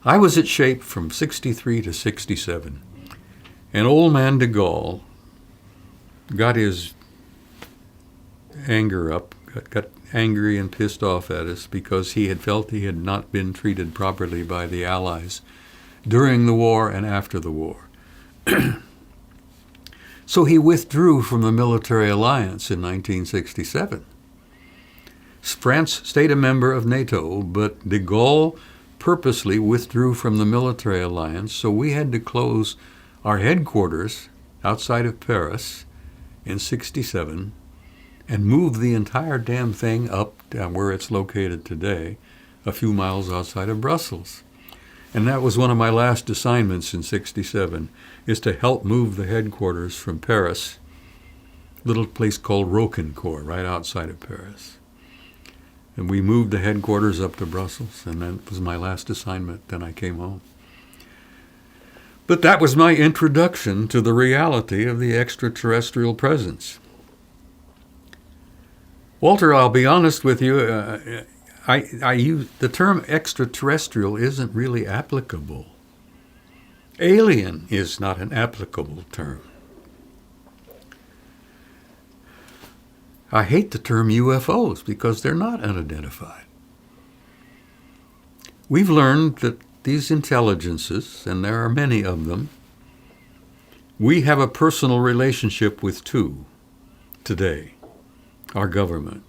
I was at Shape from 63 to 67. And old man de Gaulle got his anger up, got angry and pissed off at us because he had felt he had not been treated properly by the Allies during the war and after the war. So he withdrew from the military alliance in 1967. France stayed a member of NATO, but de Gaulle purposely withdrew from the military alliance, so we had to close our headquarters outside of Paris in 67 and move the entire damn thing up where it's located today, a few miles outside of Brussels. And that was one of my last assignments in 67, is to help move the headquarters from Paris, a little place called Roquencourt, right outside of Paris. And we moved the headquarters up to Brussels, and that was my last assignment. Then I came home. But that was my introduction to the reality of the extraterrestrial presence. Walter, I'll be honest with you, I use the term extraterrestrial isn't really applicable. Alien is not an applicable term. I hate the term UFOs because they're not unidentified. We've learned that these intelligences, and there are many of them, we have a personal relationship with two today, our government.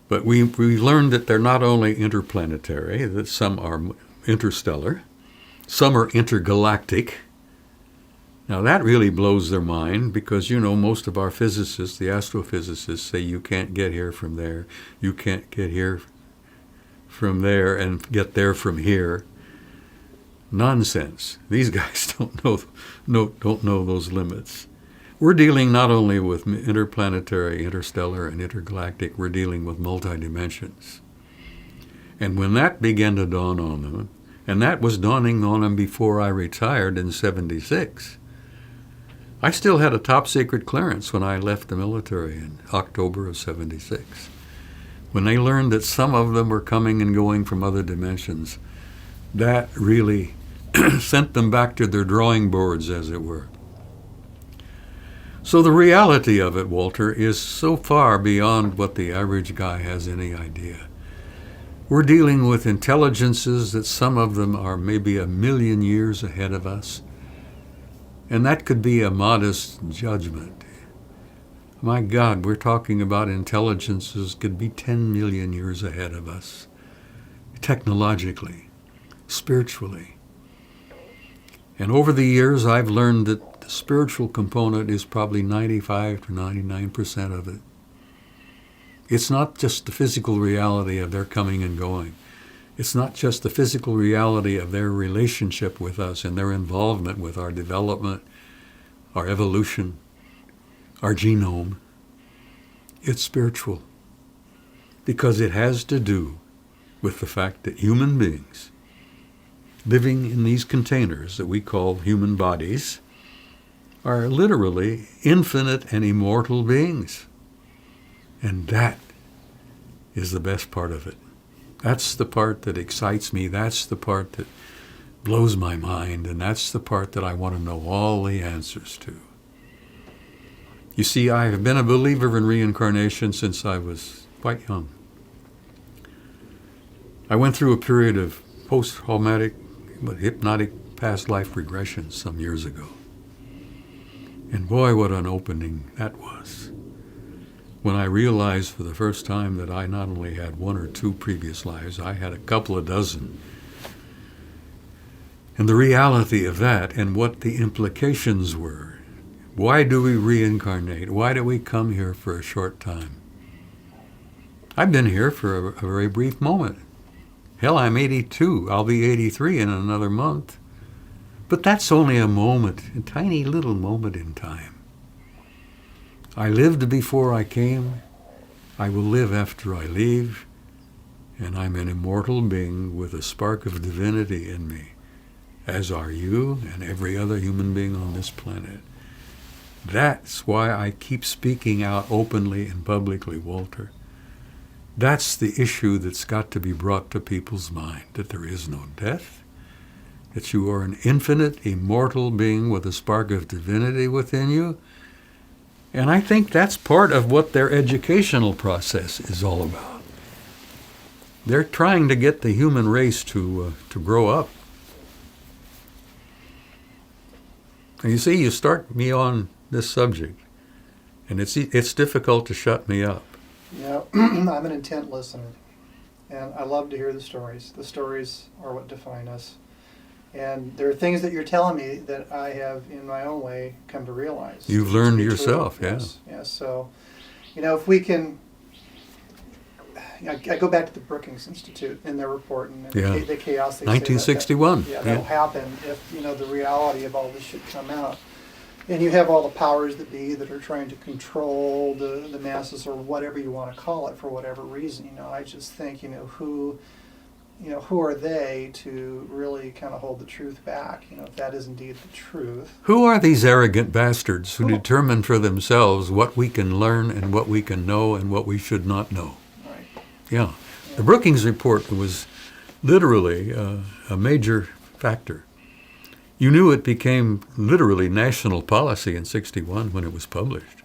But we've learned that they're not only interplanetary, that some are interstellar, some are intergalactic. Now that really blows their mind because, most of our physicists, the astrophysicists, say you can't get here from there, you can't get here from there and get there from here. Nonsense. These guys don't know those limits. We're dealing not only with interplanetary, interstellar, and intergalactic, we're dealing with multi-dimensions. And when that began to dawn on them, and that was dawning on them before I retired in 76, I still had a top secret clearance when I left the military in October of 76. When they learned that some of them were coming and going from other dimensions, that really sent them back to their drawing boards, as it were. So the reality of it, Walter, is so far beyond what the average guy has any idea. We're dealing with intelligences that some of them are maybe 1 million years ahead of us. And that could be a modest judgment. My God, we're talking about intelligences could be 10 million years ahead of us, technologically, spiritually. And over the years, I've learned that the spiritual component is probably 95 to 99% of it. It's not just the physical reality of their coming and going. It's not just the physical reality of their relationship with us and their involvement with our development, our evolution, our genome. It's spiritual because it has to do with the fact that human beings living in these containers that we call human bodies are literally infinite and immortal beings. And that is the best part of it. That's the part that excites me. That's the part that blows my mind. And that's the part that I want to know all the answers to. You see, I have been a believer in reincarnation since I was quite young. I went through a period of post-traumatic, hypnotic past life regression some years ago. And boy, what an opening that was. When I realized for the first time that I not only had one or two previous lives, I had a couple of dozen. And the reality of that and what the implications were. Why do we reincarnate? Why do we come here for a short time? I've been here for a very brief moment. Hell, I'm 82. I'll be 83 in another month. But that's only a moment, a tiny little moment in time. I lived before I came. I will live after I leave. And I'm an immortal being with a spark of divinity in me, as are you and every other human being on this planet. That's why I keep speaking out openly and publicly, Walter. That's the issue that's got to be brought to people's mind, that there is no death, that you are an infinite, immortal being with a spark of divinity within you. And I think that's part of what their educational process is all about. They're trying to get the human race to grow up. And you see, you start me on this subject, and it's difficult to shut me up. Yeah, I'm an intent listener, and I love to hear the stories. The stories are what define us. And there are things that you're telling me that I have, in my own way, come to realize. You've learned yourself, true. yeah. Yes. So, if we can, I go back to the Brookings Institute and their report and the chaos. They 1961. Say that'll happen if the reality of all this should come out. And you have all the powers that be that are trying to control the masses, or whatever you want to call it, for whatever reason. I just think, who are they to really kind of hold the truth back? If that is indeed the truth. Who are these arrogant bastards who determine for themselves what we can learn and what we can know and what we should not know? Right. Yeah. The Brookings report was literally a major factor. You knew it became literally national policy in '61 when it was published.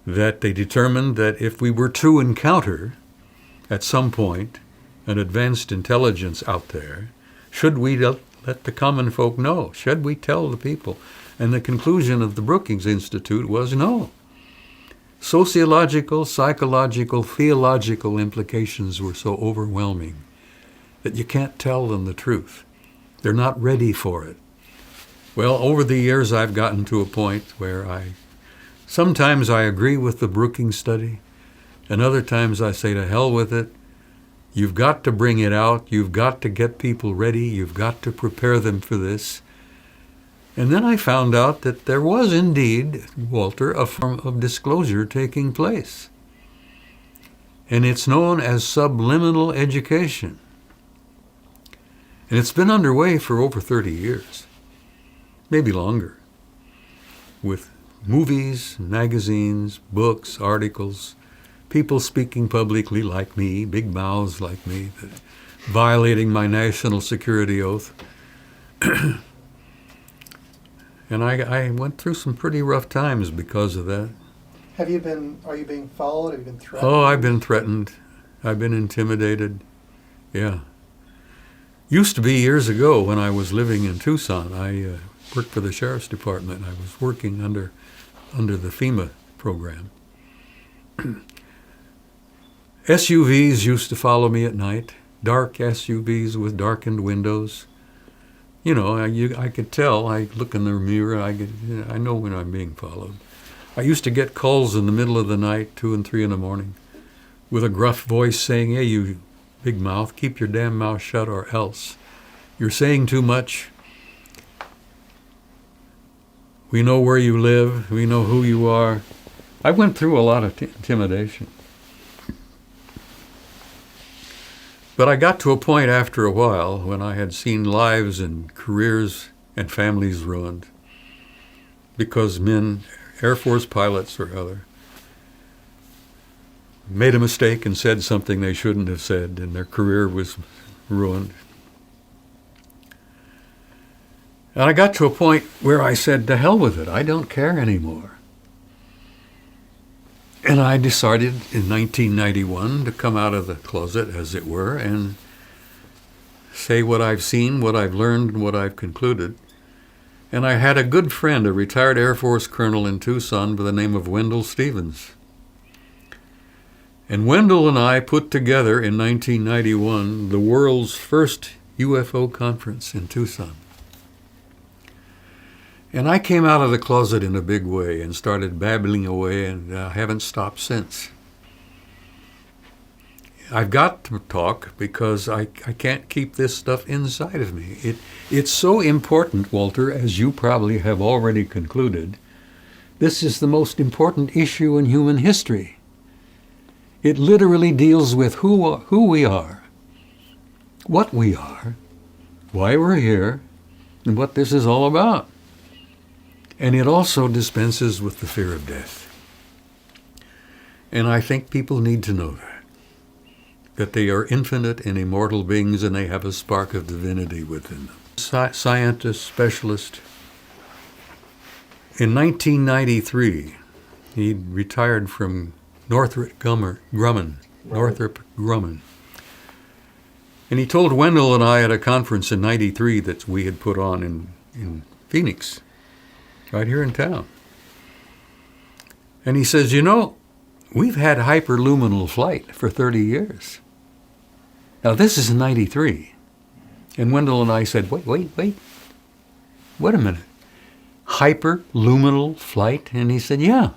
That they determined that if we were to encounter, at some point, an advanced intelligence out there, should we let the common folk know? Should we tell the people? And the conclusion of the Brookings Institute was no. Sociological, psychological, theological implications were so overwhelming that you can't tell them the truth. They're not ready for it. Well, over the years, I've gotten to a point where sometimes I agree with the Brookings study, and other times I say to hell with it. You've got to bring it out. You've got to get people ready. You've got to prepare them for this. And then I found out that there was indeed, Walter, a form of disclosure taking place. And it's known as subliminal education. And it's been underway for over 30 years, maybe longer, with movies, magazines, books, articles, people speaking publicly like me, big mouths like me, violating my national security oath. And I went through some pretty rough times because of that. Are you being followed? Have you been threatened? Oh, I've been threatened. I've been intimidated. Yeah. Used to be years ago when I was living in Tucson. I worked for the Sheriff's Department. I was working under the FEMA program. SUVs used to follow me at night, dark SUVs with darkened windows. I could tell. I look in the mirror. I know when I'm being followed. I used to get calls in the middle of the night, 2 and 3 in the morning, with a gruff voice saying, "Hey, you big mouth, keep your damn mouth shut or else. You're saying too much. We know where you live. We know who you are." I went through a lot of intimidation. But I got to a point after a while when I had seen lives and careers and families ruined. because Air Force pilots or other, made a mistake and said something they shouldn't have said, and their career was ruined. And I got to a point where I said, to hell with it, I don't care anymore. And I decided in 1991 to come out of the closet, as it were, and say what I've seen, what I've learned, and what I've concluded. And I had a good friend, a retired Air Force colonel in Tucson by the name of Wendell Stevens. And Wendell and I put together in 1991 the world's first UFO conference in Tucson. And I came out of the closet in a big way and started babbling away, and haven't stopped since. I've got to talk because I can't keep this stuff inside of me. It's so important, Walter, as you probably have already concluded. This is the most important issue in human history. It literally deals with who we are, what we are, why we're here, and what this is all about. And it also dispenses with the fear of death. And I think people need to know that they are infinite and immortal beings, and they have a spark of divinity within them. Scientist, specialist. In 1993, he retired from Northrop Grumman. And he told Wendell and I at a conference in 93 that we had put on in Phoenix, right here in town. And he says, we've had hyperluminal flight for 30 years. Now, this is 93. And Wendell and I said, wait a minute. Hyperluminal flight? And he said, yeah.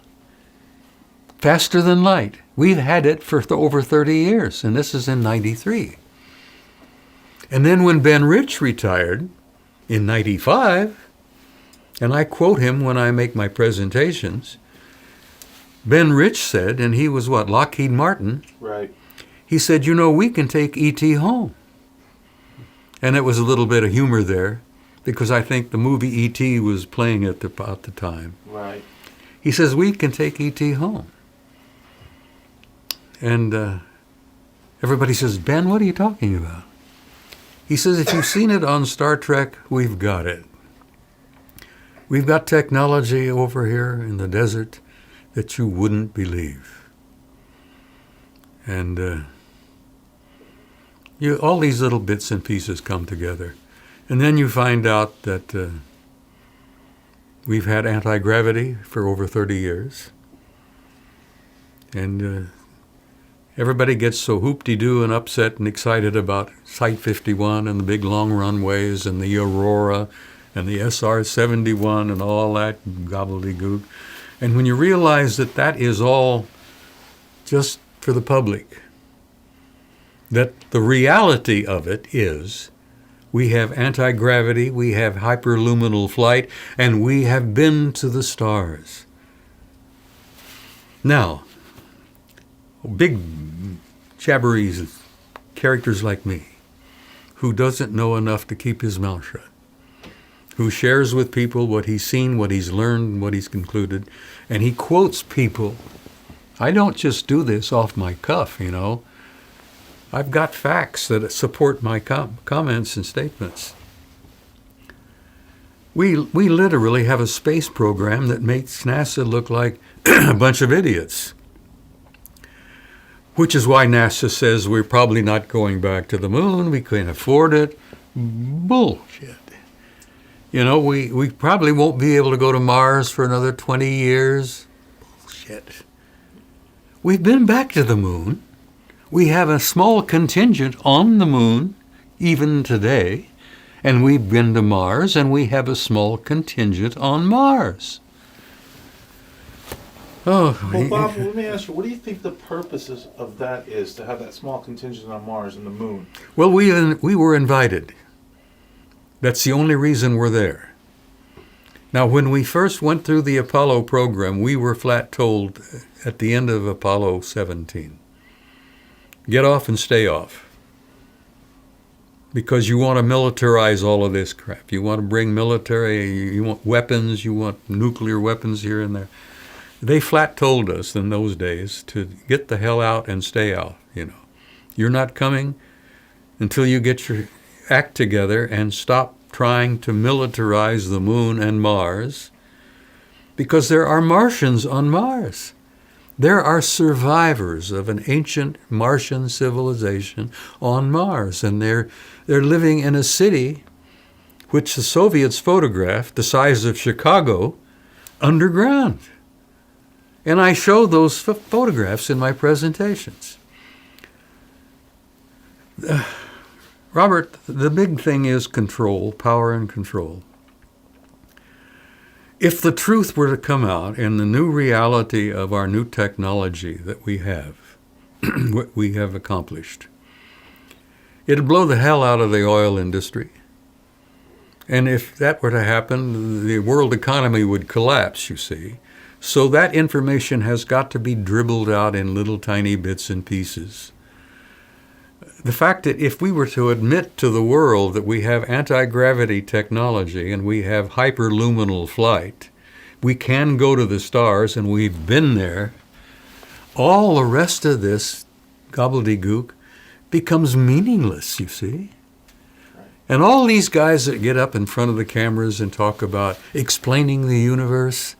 Faster than light. We've had it for over 30 years, and this is in 93. And then when Ben Rich retired in 95, and I quote him when I make my presentations, Ben Rich said, and he was Lockheed Martin? Right. He said, we can take E.T. home. And it was a little bit of humor there, because I think the movie E.T. was playing at about the time. Right. He says, we can take E.T. home. And everybody says, Ben, what are you talking about? He says, if you've seen it on Star Trek, we've got it. We've got technology over here in the desert that you wouldn't believe. And all these little bits and pieces come together. And then you find out that we've had anti-gravity for over 30 years. And everybody gets so hoop-de-doo and upset and excited about Site 51 and the big long runways and the Aurora and the SR-71 and all that gobbledygook. And when you realize that that is all just for the public, that the reality of it is we have anti-gravity, we have hyperluminal flight, and we have been to the stars. Now, big jabberies, characters like me, who doesn't know enough to keep his mouth shut, who shares with people what he's seen, what he's learned, what he's concluded, and he quotes people. I don't just do this off my cuff, I've got facts that support my comments and statements. We literally have a space program that makes NASA look like a bunch of idiots. Which is why NASA says we're probably not going back to the moon. We can't afford it. Bullshit. We probably won't be able to go to Mars for another 20 years. Bullshit. We've been back to the moon. We have a small contingent on the moon, even today. And we've been to Mars, and we have a small contingent on Mars. Well, Bob, let me ask you, what do you think the purposes of that is, to have that small contingent on Mars and the moon? Well, we were invited. That's the only reason we're there. Now, when we first went through the Apollo program, we were flat told at the end of Apollo 17, get off and stay off. because you want to militarize all of this crap. You want to bring military, you want weapons, you want nuclear weapons here and there. They flat told us in those days to get the hell out and stay out, You're not coming until you get your act together and stop trying to militarize the moon and Mars, because there are Martians on Mars. There are survivors of an ancient Martian civilization on Mars, and they're living in a city which the Soviets photographed, the size of Chicago, underground. And I show those photographs in my presentations. Robert, the big thing is control, power and control. If the truth were to come out in the new reality of our new technology that we have, what we have accomplished, it'd blow the hell out of the oil industry. And if that were to happen, the world economy would collapse, you see. So that information has got to be dribbled out in little tiny bits and pieces. The fact that if we were to admit to the world that we have anti-gravity technology and we have hyperluminal flight, we can go to the stars and we've been there, all the rest of this gobbledygook becomes meaningless, you see. And all these guys that get up in front of the cameras and talk about explaining the universe,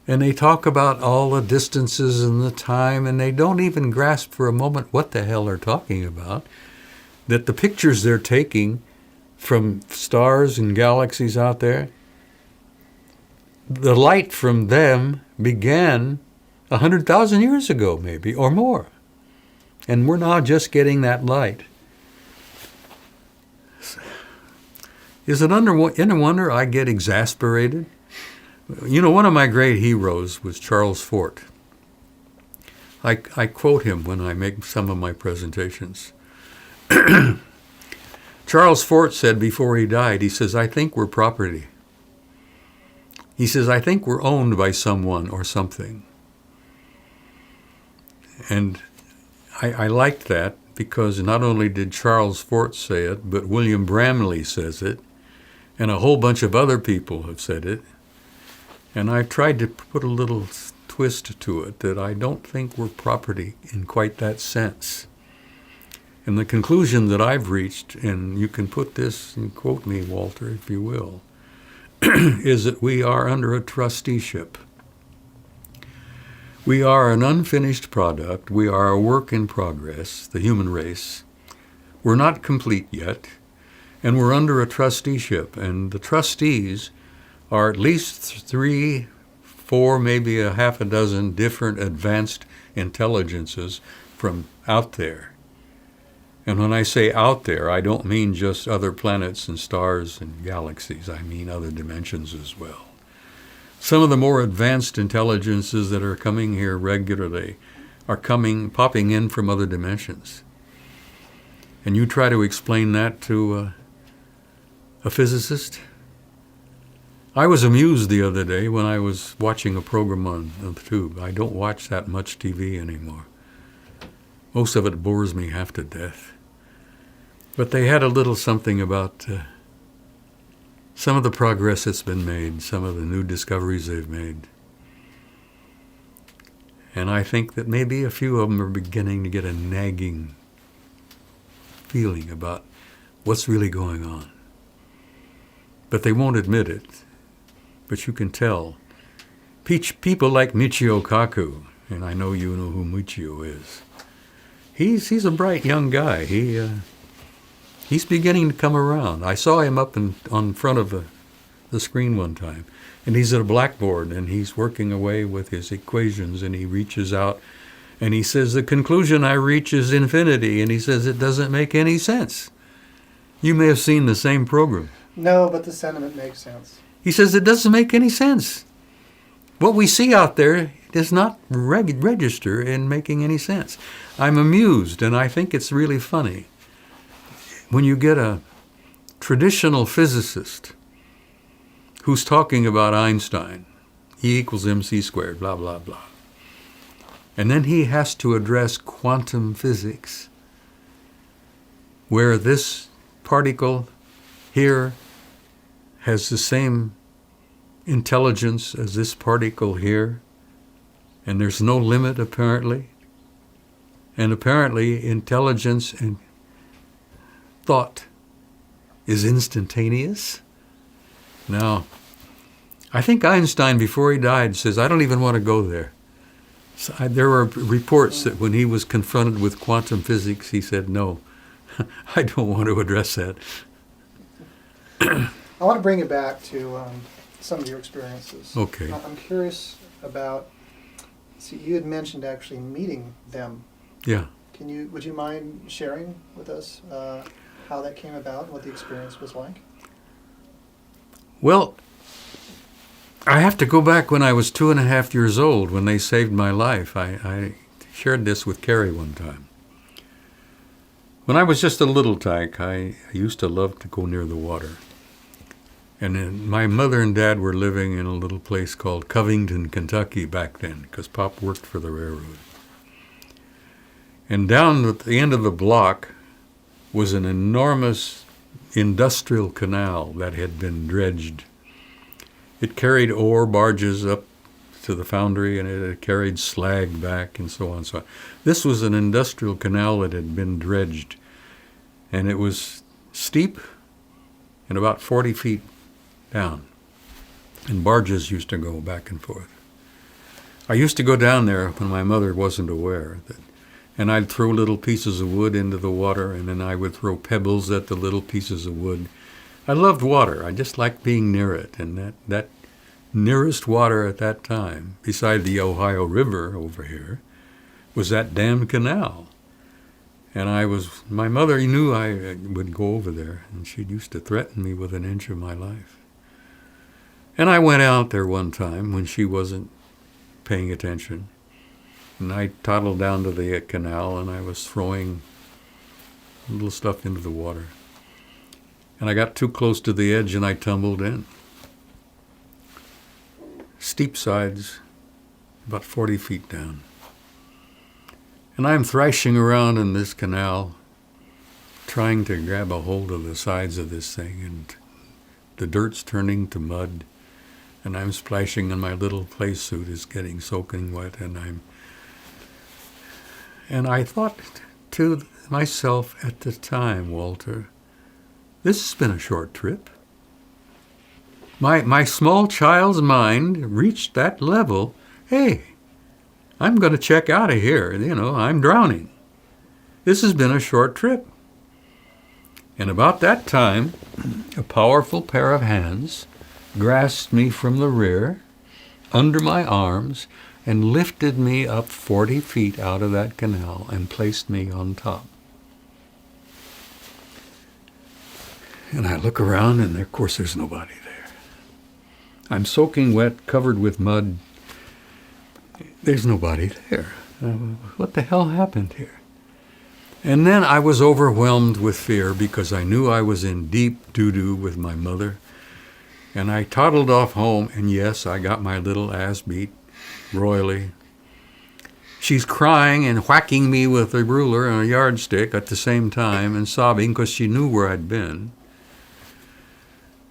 and they talk about all the distances and the time, and they don't even grasp for a moment what the hell they're talking about, that the pictures they're taking from stars and galaxies out there, the light from them began 100,000 years ago, maybe, or more. And we're now just getting that light. Is it any wonder I get exasperated? One of my great heroes was Charles Fort. I quote him when I make some of my presentations. Charles Fort said before he died, he says, "I think we're property." He says, "I think we're owned by someone or something." And I liked that because not only did Charles Fort say it, but William Bramley says it, and a whole bunch of other people have said it. And I tried to put a little twist to it, that I don't think we're property in quite that sense. And the conclusion that I've reached, and you can put this and quote me, Walter, if you will, is that we are under a trusteeship. We are an unfinished product. We are a work in progress, the human race. We're not complete yet, and we're under a trusteeship. And the trustees are at least 3, 4, maybe a half a dozen different advanced intelligences from out there. And when I say out there, I don't mean just other planets and stars and galaxies. I mean other dimensions as well. Some of the more advanced intelligences that are coming here regularly are popping in from other dimensions. And you try to explain that to a physicist? I was amused the other day when I was watching a program on the tube. I don't watch that much TV anymore. Most of it bores me half to death. But they had a little something about some of the progress that's been made, some of the new discoveries they've made. And I think that maybe a few of them are beginning to get a nagging feeling about what's really going on. But they won't admit it. But you can tell. People like Michio Kaku, and I know you know who Michio is. He's a bright young guy. He's beginning to come around. I saw him up on front of the screen one time, and he's at a blackboard, and he's working away with his equations, and he reaches out, and he says, "The conclusion I reach is infinity," and he says, "It doesn't make any sense." You may have seen the same program. No, but the sentiment makes sense. He says it doesn't make any sense. What we see out there does not register in making any sense. I'm amused, and I think it's really funny when you get a traditional physicist who's talking about Einstein, E equals mc squared, blah, blah, blah. And then he has to address quantum physics, where this particle here has the same intelligence as this particle here, and there's no limit apparently, and apparently intelligence and thought is instantaneous. Now, I think Einstein, before he died, says, I don't even want to go there. So there were reports that when he was confronted with quantum physics, he said, no, I don't want to address that. I want to bring it back to some of your experiences. Okay. I'm curious about, see, you had mentioned actually meeting them. Yeah. Would you mind sharing with us how that came about and what the experience was like? Well, I have to go back when I was 2.5 years old when they saved my life. I shared this with Carrie one time. When I was just a little tyke, I used to love to go near the water. And then my mother and dad were living in a little place called Covington, Kentucky back then, because Pop worked for the railroad. And down at the end of the block was an enormous industrial canal that had been dredged. It carried ore barges up to the foundry, and it had carried slag back, and so on and so on. This was an industrial canal that had been dredged, and it was steep and about 40 feet down, and barges used to go back and forth. I used to go down there when my mother wasn't aware, and I'd throw little pieces of wood into the water, and then I would throw pebbles at the little pieces of wood. I loved water. I just liked being near it, and that nearest water at that time, beside the Ohio River over here, was that damn canal. And my mother knew I would go over there, and she used to threaten me with an inch of my life. And I went out there one time when she wasn't paying attention, and I toddled down to the canal, and I was throwing little stuff into the water. And I got too close to the edge, and I tumbled in. Steep sides, about 40 feet down. And I'm thrashing around in this canal, trying to grab a hold of the sides of this thing, and the dirt's turning to mud, and I'm splashing, and my little play suit is getting soaking wet, and I thought to myself at the time, Walter, this has been a short trip. My small child's mind reached that level. Hey, I'm going to check out of here. I'm drowning. This has been a short trip. And about that time, a powerful pair of hands grasped me from the rear, under my arms, and lifted me up 40 feet out of that canal and placed me on top. And I look around, and of course there's nobody there. I'm soaking wet, covered with mud. There's nobody there. What the hell happened here? And then I was overwhelmed with fear because I knew I was in deep doo-doo with my mother. And I toddled off home, and yes, I got my little ass beat royally. She's crying and whacking me with a ruler and a yardstick at the same time and sobbing because she knew where I'd been.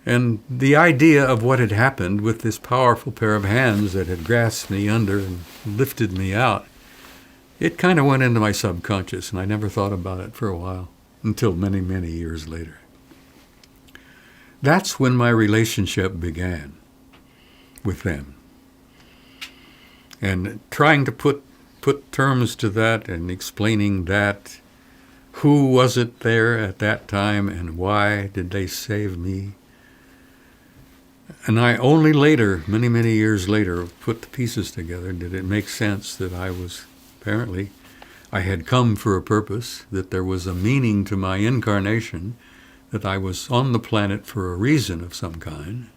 And the idea of what had happened with this powerful pair of hands that had grasped me under and lifted me out, it kind of went into my subconscious, and I never thought about it for a while, until many, many years later. That's when my relationship began with them. And trying to put terms to that and explaining that, who was it there at that time and why did they save me? And I only later, many, many years later, put the pieces together. Did it make sense that I had come for a purpose, that there was a meaning to my incarnation, that I was on the planet for a reason of some kind.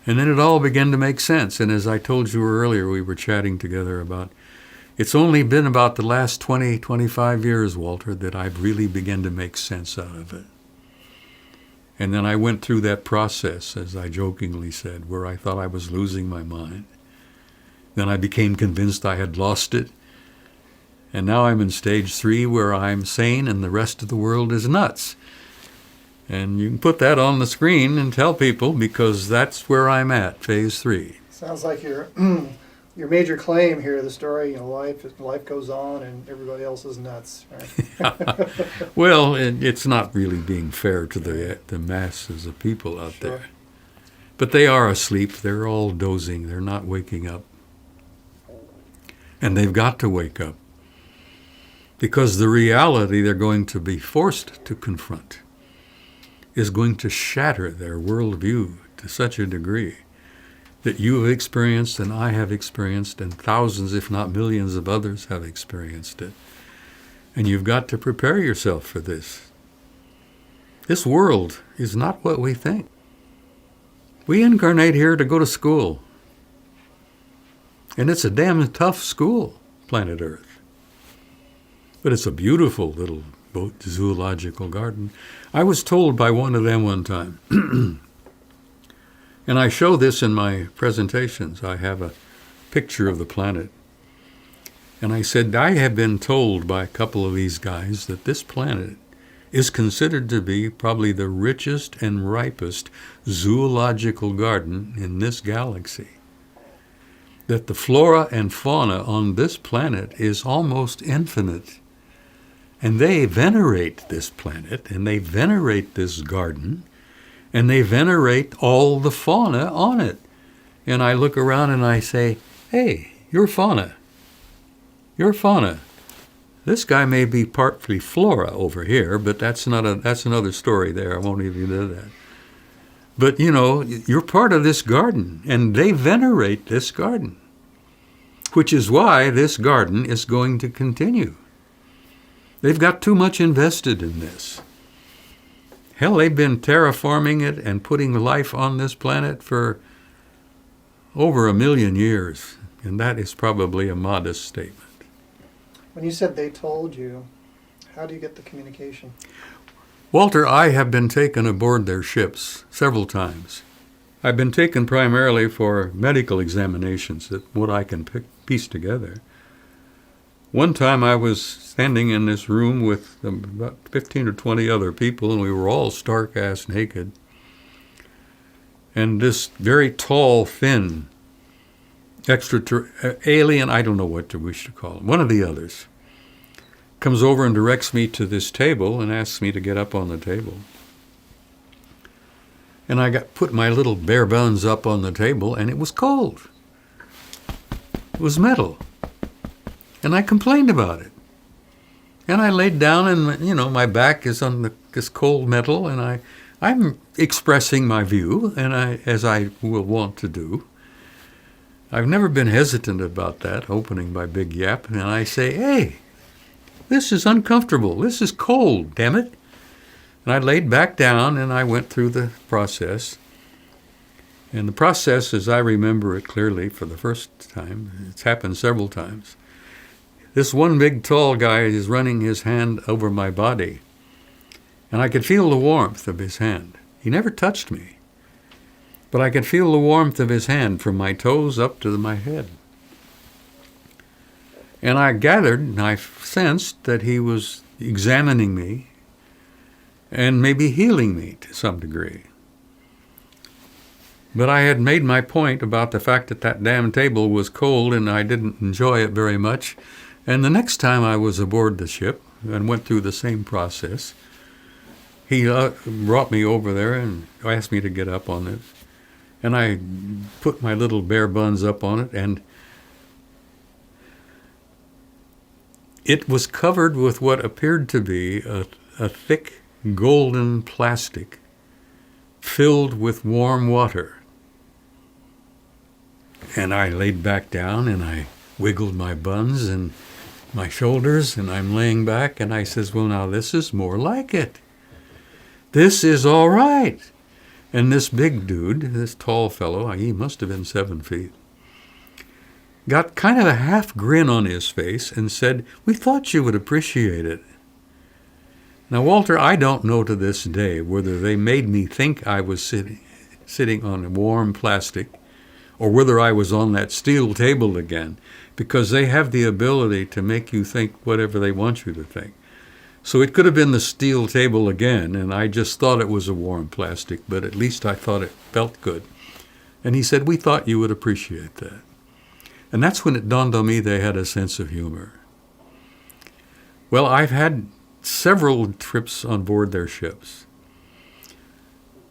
And then it all began to make sense. And as I told you earlier, we were chatting together about, it's only been about the last 20, 25 years, Walter, that I've really begun to make sense out of it. And then I went through that process, as I jokingly said, where I thought I was losing my mind. Then I became convinced I had lost it. And now I'm in stage 3 where I'm sane and the rest of the world is nuts. And you can put that on the screen and tell people, because that's where I'm at, phase 3. Sounds like your your major claim here, the story, life goes on and everybody else is nuts, right? Well, it's not really being fair to the masses of people out Sure. there. But they are asleep. They're all dozing. They're not waking up. And they've got to wake up, because the reality they're going to be forced to confront is going to shatter their worldview to such a degree that you have experienced and I have experienced and thousands, if not millions of others have experienced it. And you've got to prepare yourself for this. This world is not what we think. We incarnate here to go to school. And it's a damn tough school, planet Earth. But it's a beautiful little zoological garden. I was told by one of them one time, and I show this in my presentations. I have a picture of the planet. And I said, I have been told by a couple of these guys that this planet is considered to be probably the richest and ripest zoological garden in this galaxy. That the flora and fauna on this planet is almost infinite. And they venerate this planet, and they venerate this garden, and they venerate all the fauna on it. And I look around and I say, hey, you're fauna. You're fauna. This guy may be partly flora over here, but that's another story there. I won't even do that. But, you're part of this garden, and they venerate this garden, which is why this garden is going to continue. They've got too much invested in this. Hell, they've been terraforming it and putting life on this planet for over 1 million years, and that is probably a modest statement. When you said they told you, how do you get the communication? Walter, I have been taken aboard their ships several times. I've been taken primarily for medical examinations, that what I can piece together. One time I was standing in this room with about 15 or 20 other people, and we were all stark-ass naked. And this very tall, thin, alien, I don't know what to wish to call him, one of the others, comes over and directs me to this table and asks me to get up on the table. And I put my little bare bones up on the table, and it was cold. It was metal. And I complained about it. And I laid down, and, my back is on this cold metal, and I'm expressing my view, and as I will want to do. I've never been hesitant about that, opening my big yap, and I say, hey, this is uncomfortable. This is cold, damn it. And I laid back down, and I went through the process. And the process, as I remember it clearly for the first time, it's happened several times. This one big tall guy is running his hand over my body, and I could feel the warmth of his hand. He never touched me, but I could feel the warmth of his hand from my toes up to my head. And I gathered, and I sensed that he was examining me and maybe healing me to some degree. But I had made my point about the fact that that damn table was cold and I didn't enjoy it very much. And the next time I was aboard the ship and went through the same process, he brought me over there and asked me to get up on it. And I put my little bare buns up on it, and it was covered with what appeared to be a thick golden plastic filled with warm water. And I laid back down and I wiggled my buns and my shoulders, and I'm laying back, and I says, well, now this is more like it. This is all right. And this big dude, this tall fellow, he must have been 7 feet, got kind of a half grin on his face and said, we thought you would appreciate it. Now, Walter, I don't know to this day whether they made me think I was sitting on warm plastic or whether I was on that steel table again, because they have the ability to make you think whatever they want you to think. So it could have been the steel table again, and I just thought it was a warm plastic, but at least I thought it felt good. And he said, we thought you would appreciate that. And that's when it dawned on me they had a sense of humor. Well, I've had several trips on board their ships.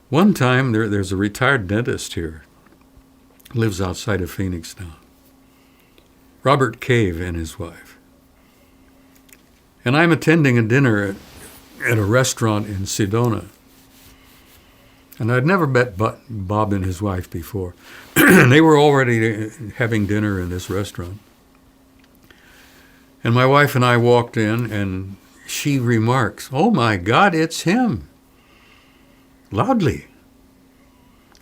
One time, there's a retired dentist here, lives outside of Phoenix now, Robert Cave and his wife. And I'm attending a dinner at a restaurant in Sedona. And I'd never met Bob and his wife before. They were already having dinner in this restaurant. And my wife and I walked in, and she remarks, "Oh my God, it's him." Loudly.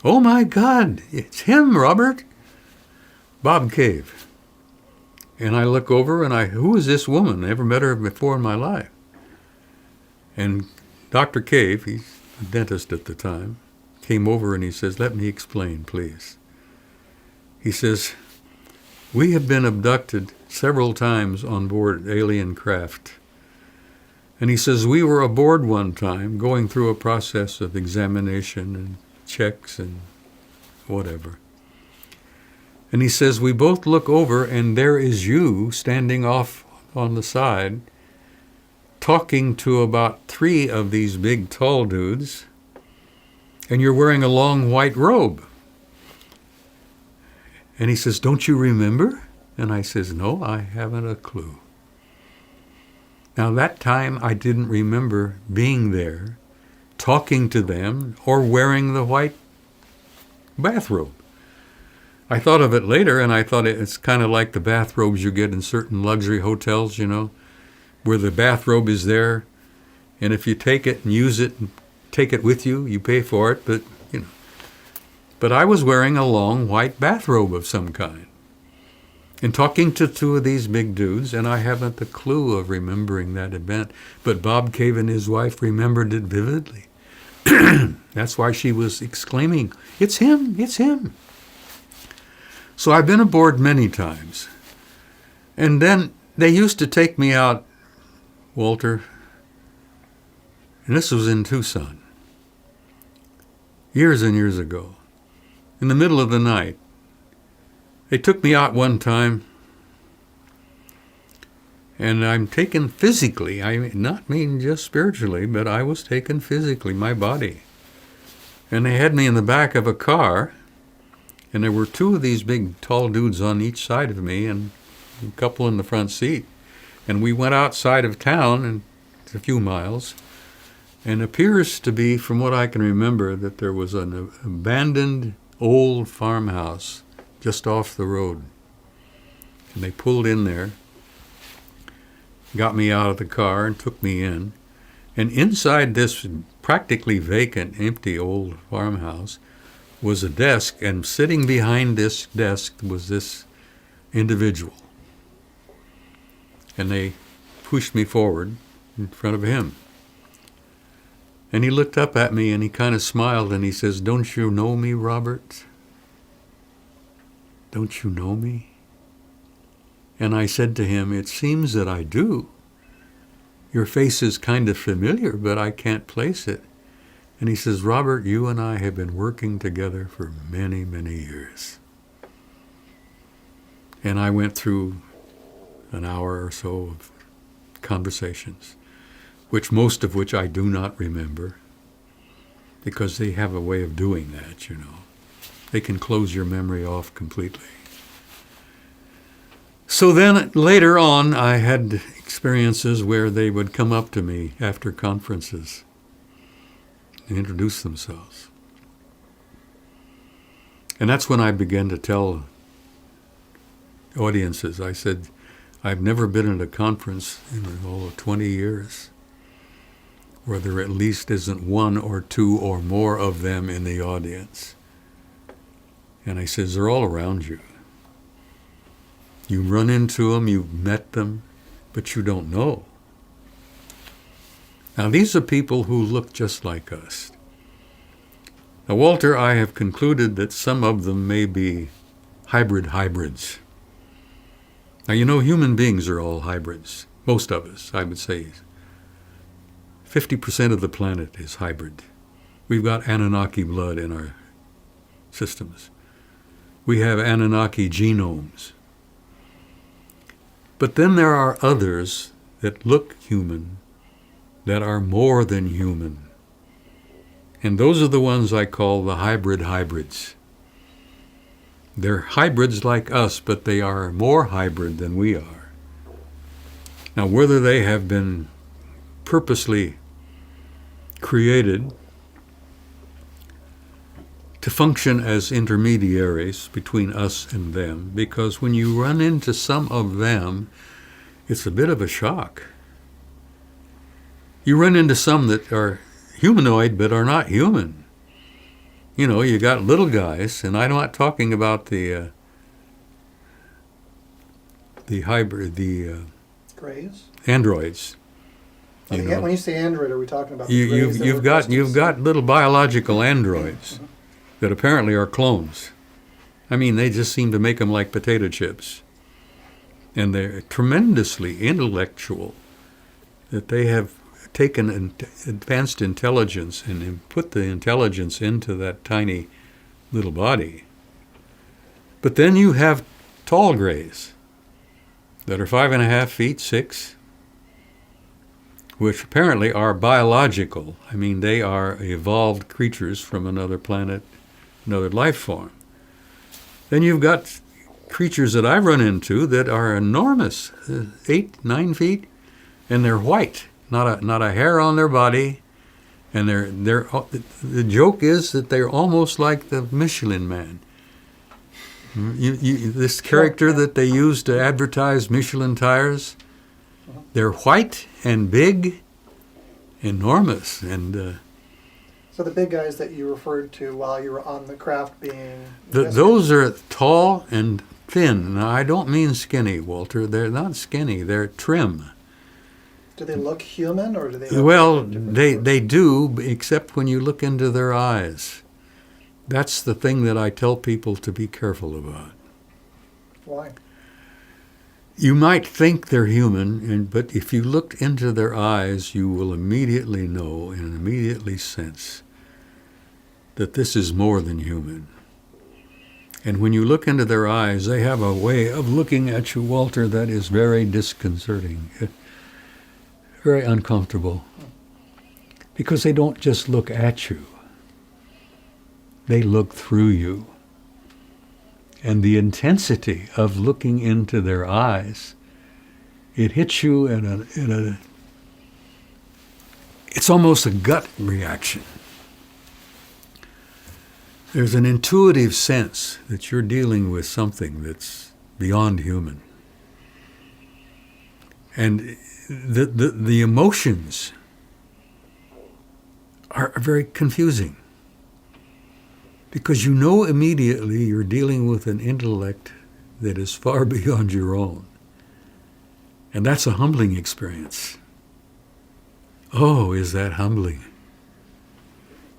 "Oh my God, it's him, Robert." Bob Cave. And I look over and who is this woman? I never met her before in my life. And Dr. Cave, he's a dentist at the time, came over and he says, "Let me explain, please." He says, "We have been abducted several times on board alien craft." And he says, "We were aboard one time going through a process of examination and checks and whatever. And he says, we both look over and there is you standing off on the side talking to about 3 of these big tall dudes, and you're wearing a long white robe." And he says, "Don't you remember?" And I says, "No, I haven't a clue." Now that time I didn't remember being there, talking to them, or wearing the white bathrobe. I thought of it later, and I thought it's kind of like the bathrobes you get in certain luxury hotels, you know, where the bathrobe is there, and if you take it and use it and take it with you, you pay for it, but, you know. But I was wearing a long white bathrobe of some kind and talking to 2 of these big dudes, and I haven't a clue of remembering that event. But Bob Cave and his wife remembered it vividly. That's why she was exclaiming, "It's him, it's him." So I've been aboard many times. And then they used to take me out, Walter, and this was in Tucson, years and years ago, in the middle of the night. They took me out one time, and I'm taken physically. I not mean just spiritually, but I was taken physically, my body. And they had me in the back of a car, and there were 2 of these big tall dudes on each side of me and a couple in the front seat. And we went outside of town, and it's a few miles, and appears to be, from what I can remember, that there was an abandoned old farmhouse just off the road. And they pulled in there, got me out of the car and took me in. And inside this practically vacant, empty old farmhouse was a desk, and sitting behind this desk was this individual. And they pushed me forward in front of him. And he looked up at me and he kind of smiled and he says, "Don't you know me, Robert? Don't you know me?" And I said to him, "It seems that I do. Your face is kind of familiar, but I can't place it." And he says, "Robert, you and I have been working together for many, many years." And I went through an hour or so of conversations, most of which I do not remember, because they have a way of doing that, you know. They can close your memory off completely. So then later on, I had experiences where they would come up to me after conferences and introduce themselves. And that's when I began to tell audiences, I said, I've never been at a conference in all of 20 years where there at least isn't 1 or 2 or more of them in the audience. And I says, they're all around you. You run into them, you've met them, but you don't know. Now, these are people who look just like us. Now, Walter, I have concluded that some of them may be hybrids. Now, you know, human beings are all hybrids. Most of us, I would say. 50% of the planet is hybrid. We've got Anunnaki blood in our systems. We have Anunnaki genomes. But then there are others that look human, that are more than human. And those are the ones I call the hybrid hybrids. They're hybrids like us, but they are more hybrid than we are. Now, whether they have been purposely created to function as intermediaries between us and them, because when you run into some of them, it's a bit of a shock. You run into some that are humanoid but are not human. You know, you got little guys, and I'm not talking about the hybrid, Grays? androids. When you say android, are we talking about You've got little biological androids that apparently are clones. I mean, they just seem to make them like potato chips. And they're tremendously intellectual, that they have taken advanced intelligence and put the intelligence into that tiny little body. But then you have tall grays that are 5.5 feet, 6, which apparently are biological. I mean, they are evolved creatures from another planet, another life form. Then you've got creatures that I've run into that are enormous, 8, 9 feet, and they're white, not a hair on their body, and the joke is that they're almost like the Michelin Man. This character that they use to advertise Michelin tires, they're white and big, enormous, and so the big guys that you referred to while you were on the craft being... those are tall and thin. Now, I don't mean skinny, Walter. They're not skinny. They're trim. Do they look human, or do they... Well, they do, except when you look into their eyes. That's the thing that I tell people to be careful about. Why? You might think they're human, but if you look into their eyes, you will immediately know and immediately sense that this is more than human. And when you look into their eyes, they have a way of looking at you, Walter, that is very disconcerting, very uncomfortable, because they don't just look at you. They look through you. And the intensity of looking into their eyes, it hits you it's almost a gut reaction. There's an intuitive sense that you're dealing with something that's beyond human. And the emotions are very confusing, because you know immediately you're dealing with an intellect that is far beyond your own. And that's a humbling experience. Oh, is that humbling?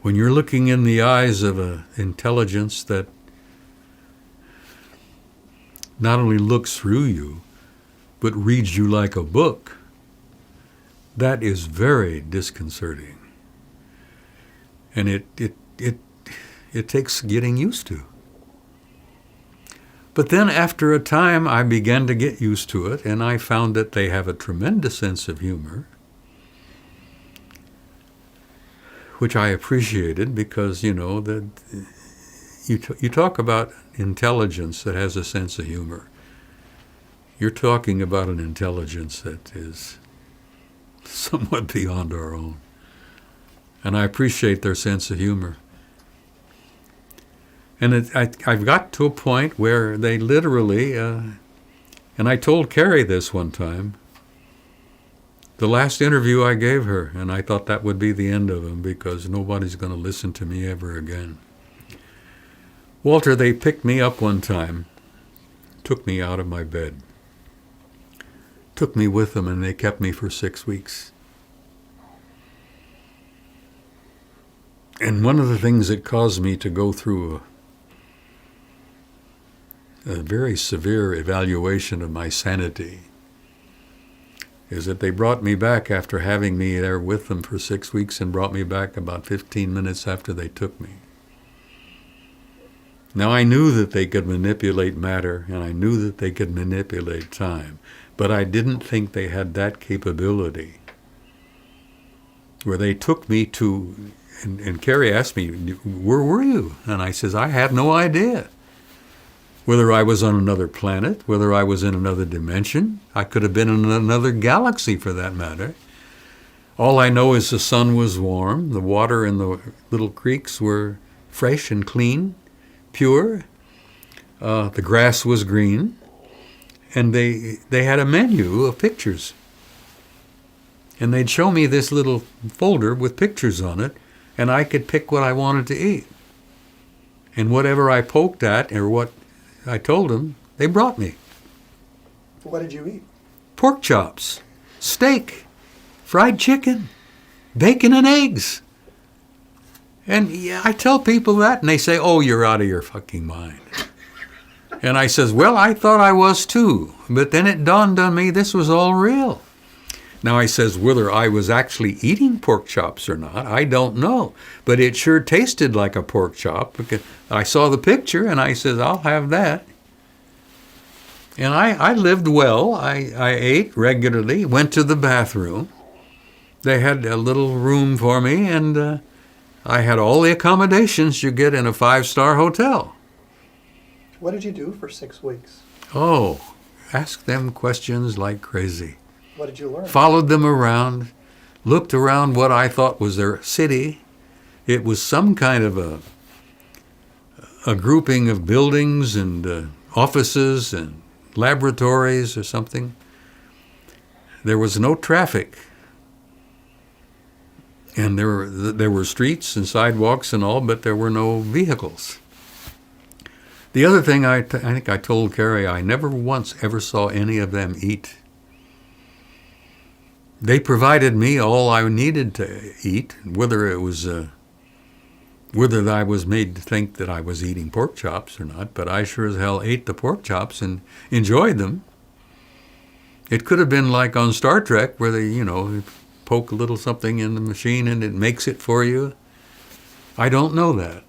When you're looking in the eyes of an intelligence that not only looks through you, but reads you like a book, that is very disconcerting. And it takes getting used to. But then after a time, I began to get used to it, and I found that they have a tremendous sense of humor, which I appreciated, because, you know, that you talk about intelligence that has a sense of humor. You're talking about an intelligence that is somewhat beyond our own. And I appreciate their sense of humor. And I've got to a point where they literally, and I told Carrie this one time, the last interview I gave her, and I thought that would be the end of him, because nobody's going to listen to me ever again. Walter, they picked me up one time, took me out of my bed, took me with them, and they kept me for 6 weeks. And one of the things that caused me to go through a very severe evaluation of my sanity is that they brought me back after having me there with them for 6 weeks and brought me back about 15 minutes after they took me. Now, I knew that they could manipulate matter, and I knew that they could manipulate time, but I didn't think they had that capability. Where they took me to, and Carrie asked me, where were you? And I says, I had no idea. Whether I was on another planet, whether I was in another dimension, I could have been in another galaxy for that matter. All I know is the sun was warm, the water in the little creeks were fresh and clean, pure, the grass was green, and they had a menu of pictures. And they'd show me this little folder with pictures on it, and I could pick what I wanted to eat. And whatever I poked at, or what I told them, they brought me. What did you eat? Pork chops, steak, fried chicken, bacon and eggs. And yeah, I tell people that, and they say, oh, you're out of your fucking mind. And I says, well, I thought I was too. But then it dawned on me this was all real. Now, I says, whether I was actually eating pork chops or not, I don't know. But it sure tasted like a pork chop, because I saw the picture, and I says, I'll have that. And I lived well. I ate regularly, went to the bathroom. They had a little room for me, and I had all the accommodations you get in a 5-star hotel. What did you do for 6 weeks? Oh, ask them questions like crazy. What did you learn? Followed them around, looked around what I thought was their city. It was some kind of a grouping of buildings and offices and laboratories or something. There was no traffic. And there were streets and sidewalks and all, but there were no vehicles. The other thing I think I told Carrie, I never once ever saw any of them eat. They provided me all I needed to eat, whether I was made to think that I was eating pork chops or not, but I sure as hell ate the pork chops and enjoyed them. It could have been like on Star Trek where they, poke a little something in the machine and it makes it for you. I don't know that.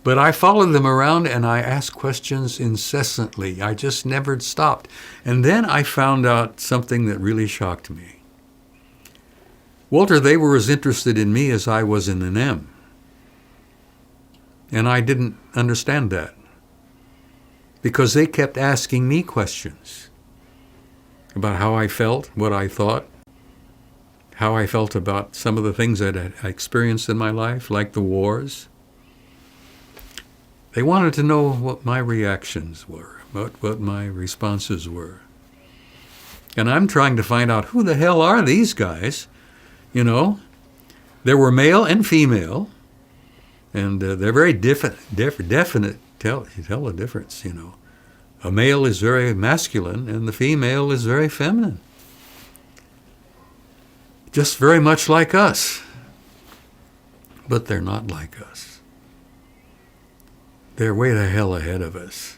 But I followed them around and I asked questions incessantly. I just never stopped. And then I found out something that really shocked me. Walter, they were as interested in me as I was in them. And I didn't understand that. Because they kept asking me questions about how I felt, what I thought, how I felt about some of the things that I experienced in my life, like the wars. They wanted to know what my reactions were, what my responses were. And I'm trying to find out who the hell are these guys, There were male and female, and they're very definite. You tell the difference, A male is very masculine, and the female is very feminine. Just very much like us. But they're not like us. They're way the hell ahead of us.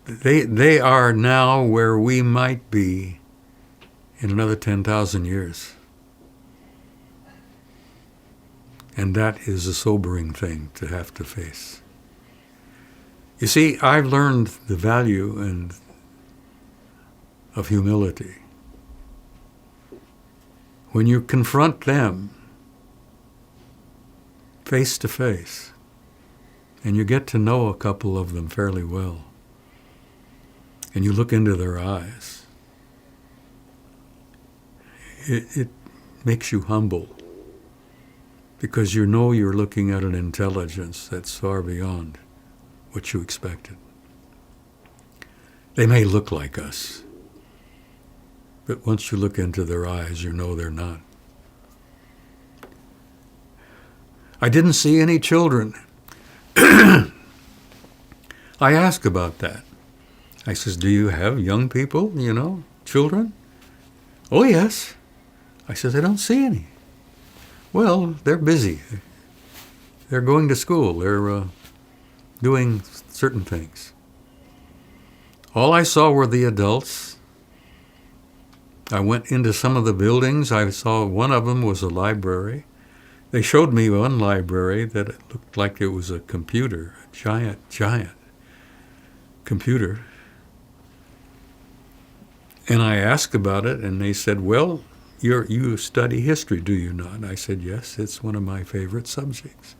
They are now where we might be in another 10,000 years. And that is a sobering thing to have to face. You see, I've learned the value of humility. When you confront them face to face, and you get to know a couple of them fairly well, and you look into their eyes, it makes you humble, because you know you're looking at an intelligence that's far beyond what you expected. They may look like us, but once you look into their eyes, you know they're not. I didn't see any children. I asked about that. I says, do you have young people, children? Oh, yes. I says, I don't see any. Well, they're busy. They're going to school. They're doing certain things. All I saw were the adults I went into some of the buildings. I saw one of them was a library. They showed me one library that it looked like it was a computer, a giant computer. And I asked about it, and they said, well, you study history, do you not? I said, yes, it's one of my favorite subjects.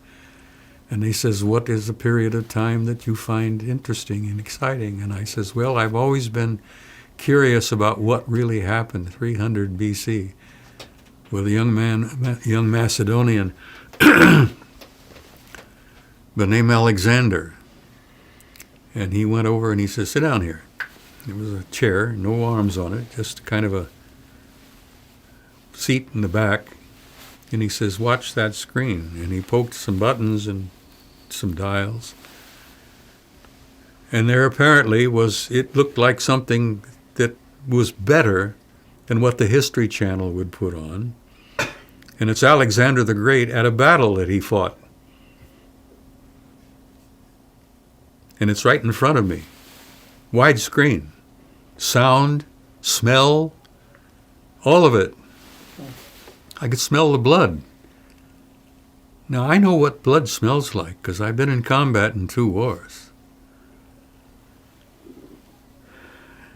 And he says, what is the period of time that you find interesting and exciting? And I says, well, I've always been curious about what really happened 300 BC with a young Macedonian by the name Alexander. And he went over and he said, sit down here. It was a chair, no arms on it, just kind of a seat in the back. And he says, watch that screen. And he poked some buttons and some dials. And there apparently it looked like something that was better than what the History Channel would put on. And it's Alexander the Great at a battle that he fought. And it's right in front of me. Widescreen. Sound, smell, all of it. I could smell the blood. Now, I know what blood smells like because I've been in combat in 2 wars.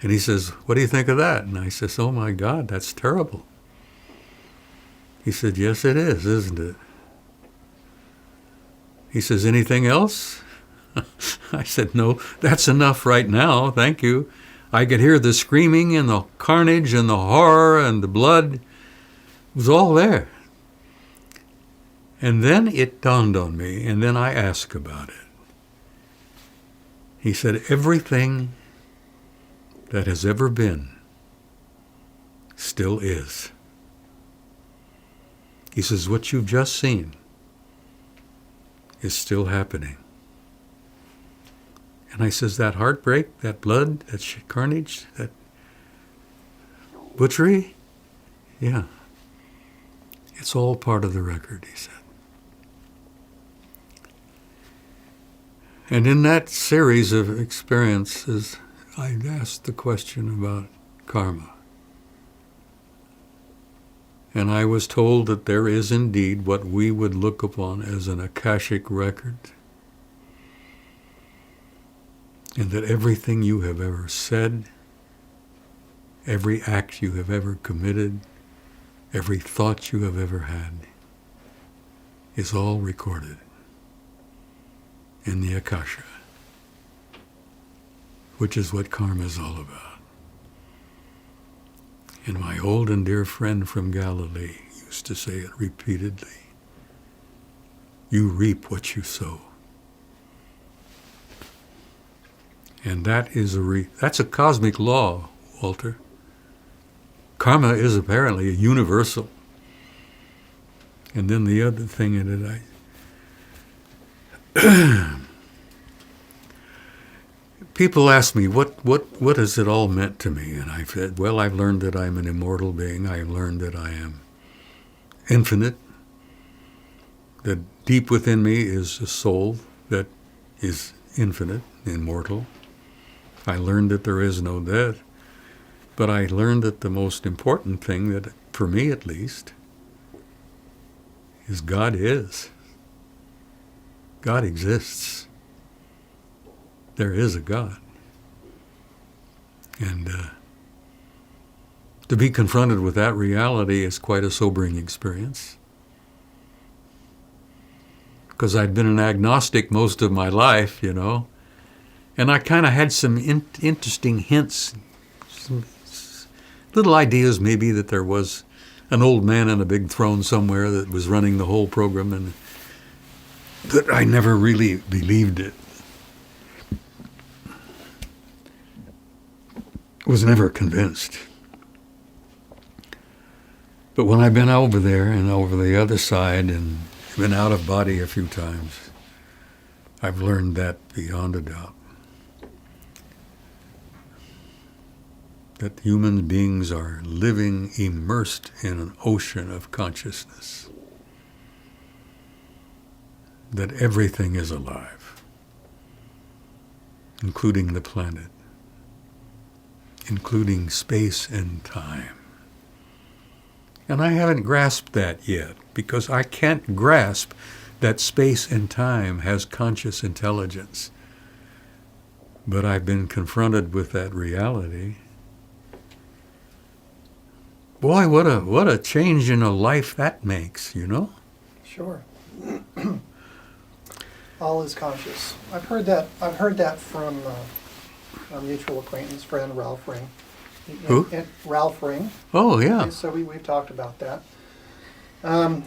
And he says, what do you think of that? And I says, oh my God, that's terrible. He said, yes, it is, isn't it? He says, anything else? I said, no, that's enough right now, thank you. I could hear the screaming and the carnage and the horror and the blood. It was all there. And then it dawned on me, and then I asked about it. He said, everything that has ever been still is. He says, what you've just seen is still happening. And I says, that heartbreak, that blood, that carnage, that butchery, yeah, it's all part of the record, he said. And in that series of experiences, I asked the question about karma. And I was told that there is indeed what we would look upon as an Akashic record. And that everything you have ever said, every act you have ever committed, every thought you have ever had, is all recorded in the Akasha, which is what karma is all about. And my old and dear friend from Galilee used to say it repeatedly, you reap what you sow. And that is that's a cosmic law, Walter. Karma is apparently a universal. And then the other thing that people ask me, what has it all meant to me? And I said, well, I've learned that I'm an immortal being. I've learned that I am infinite. That deep within me is a soul that is infinite, immortal. I learned that there is no death. But I learned that the most important thing, that for me at least, is God is. God exists. There is a God. And to be confronted with that reality is quite a sobering experience. Because I'd been an agnostic most of my life, you know, and I kind of had some interesting hints, some little ideas maybe that there was an old man on a big throne somewhere that was running the whole program, and that I never really believed it. Was never convinced. But when I've been over there and over the other side and been out of body a few times, I've learned that beyond a doubt. That human beings are living immersed in an ocean of consciousness. That everything is alive, including the planet, including space and time. And I haven't grasped that yet, because I can't grasp that space and time has conscious intelligence. But I've been confronted with that reality. Boy, what a change in a life that makes, you know? Sure. All is conscious. I've heard that from our mutual acquaintance friend Ralph Ring. Who? Ralph Ring. Oh, yeah. So we've talked about that.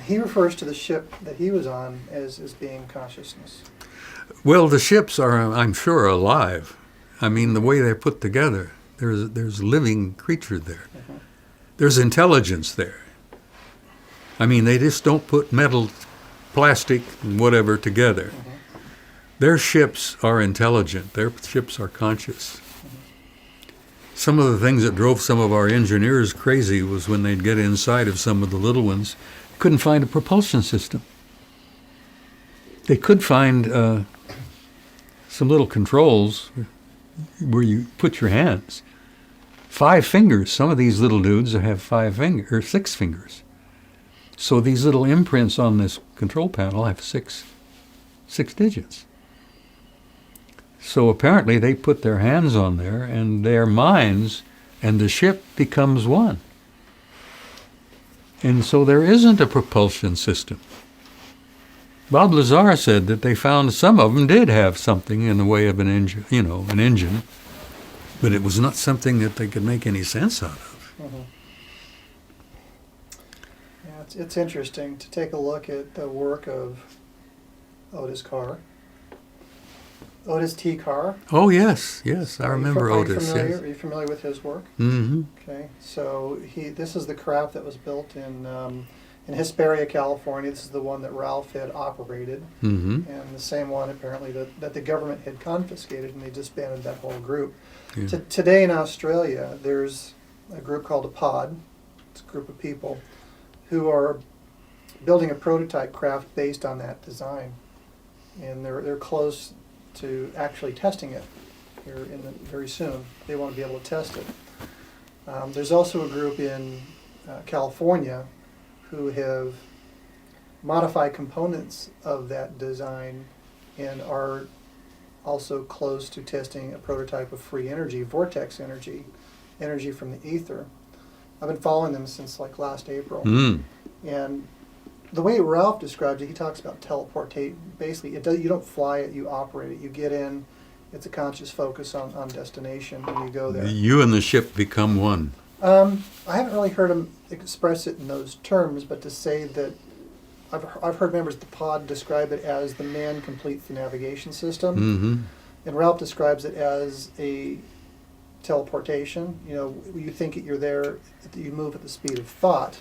He refers to the ship that he was on as being consciousness. Well, the ships are, I'm sure, alive. I mean, the way they're put together, there's living creature there. Mm-hmm. There's intelligence there. I mean, they just don't put metal, plastic, and whatever together. Mm-hmm. Their ships are intelligent. Their ships are conscious. Some of the things that drove some of our engineers crazy was when they'd get inside of some of the little ones, couldn't find a propulsion system. They could find some little controls where you put your hands. 5 fingers. Some of these little dudes have 5 fingers or 6 fingers. So these little imprints on this control panel have 6 digits. So apparently they put their hands on there, and their minds and the ship becomes one. And so there isn't a propulsion system. Bob Lazar said that they found some of them did have something in the way of an engine, an engine, but it was not something that they could make any sense out of. Mm-hmm. Yeah, it's interesting to take a look at the work of Otis T. Carr. Oh, yes, I remember Are Otis. Yes. Are you familiar with his work? Mm-hmm. Okay, so this is the craft that was built in Hesperia, California. This is the one that Ralph had operated, Mm-hmm. and the same one apparently that the government had confiscated, and they disbanded that whole group. Yeah. Today in Australia, there's a group called a pod. It's a group of people who are building a prototype craft based on that design, and they're close to actually testing it here very soon. They want to be able to test it. There's also a group in California who have modified components of that design and are also close to testing a prototype of free energy, vortex energy from the ether. I've been following them since like last April. Mm. And the way Ralph describes it, he talks about teleportate. Basically, you don't fly it, you operate it. You get in, it's a conscious focus on destination, and you go there. You and the ship become one. I haven't really heard him express it in those terms, but to say that I've heard members of the pod describe it as the man completes the navigation system, Mm-hmm. and Ralph describes it as a teleportation. You think you're there, you move at the speed of thought.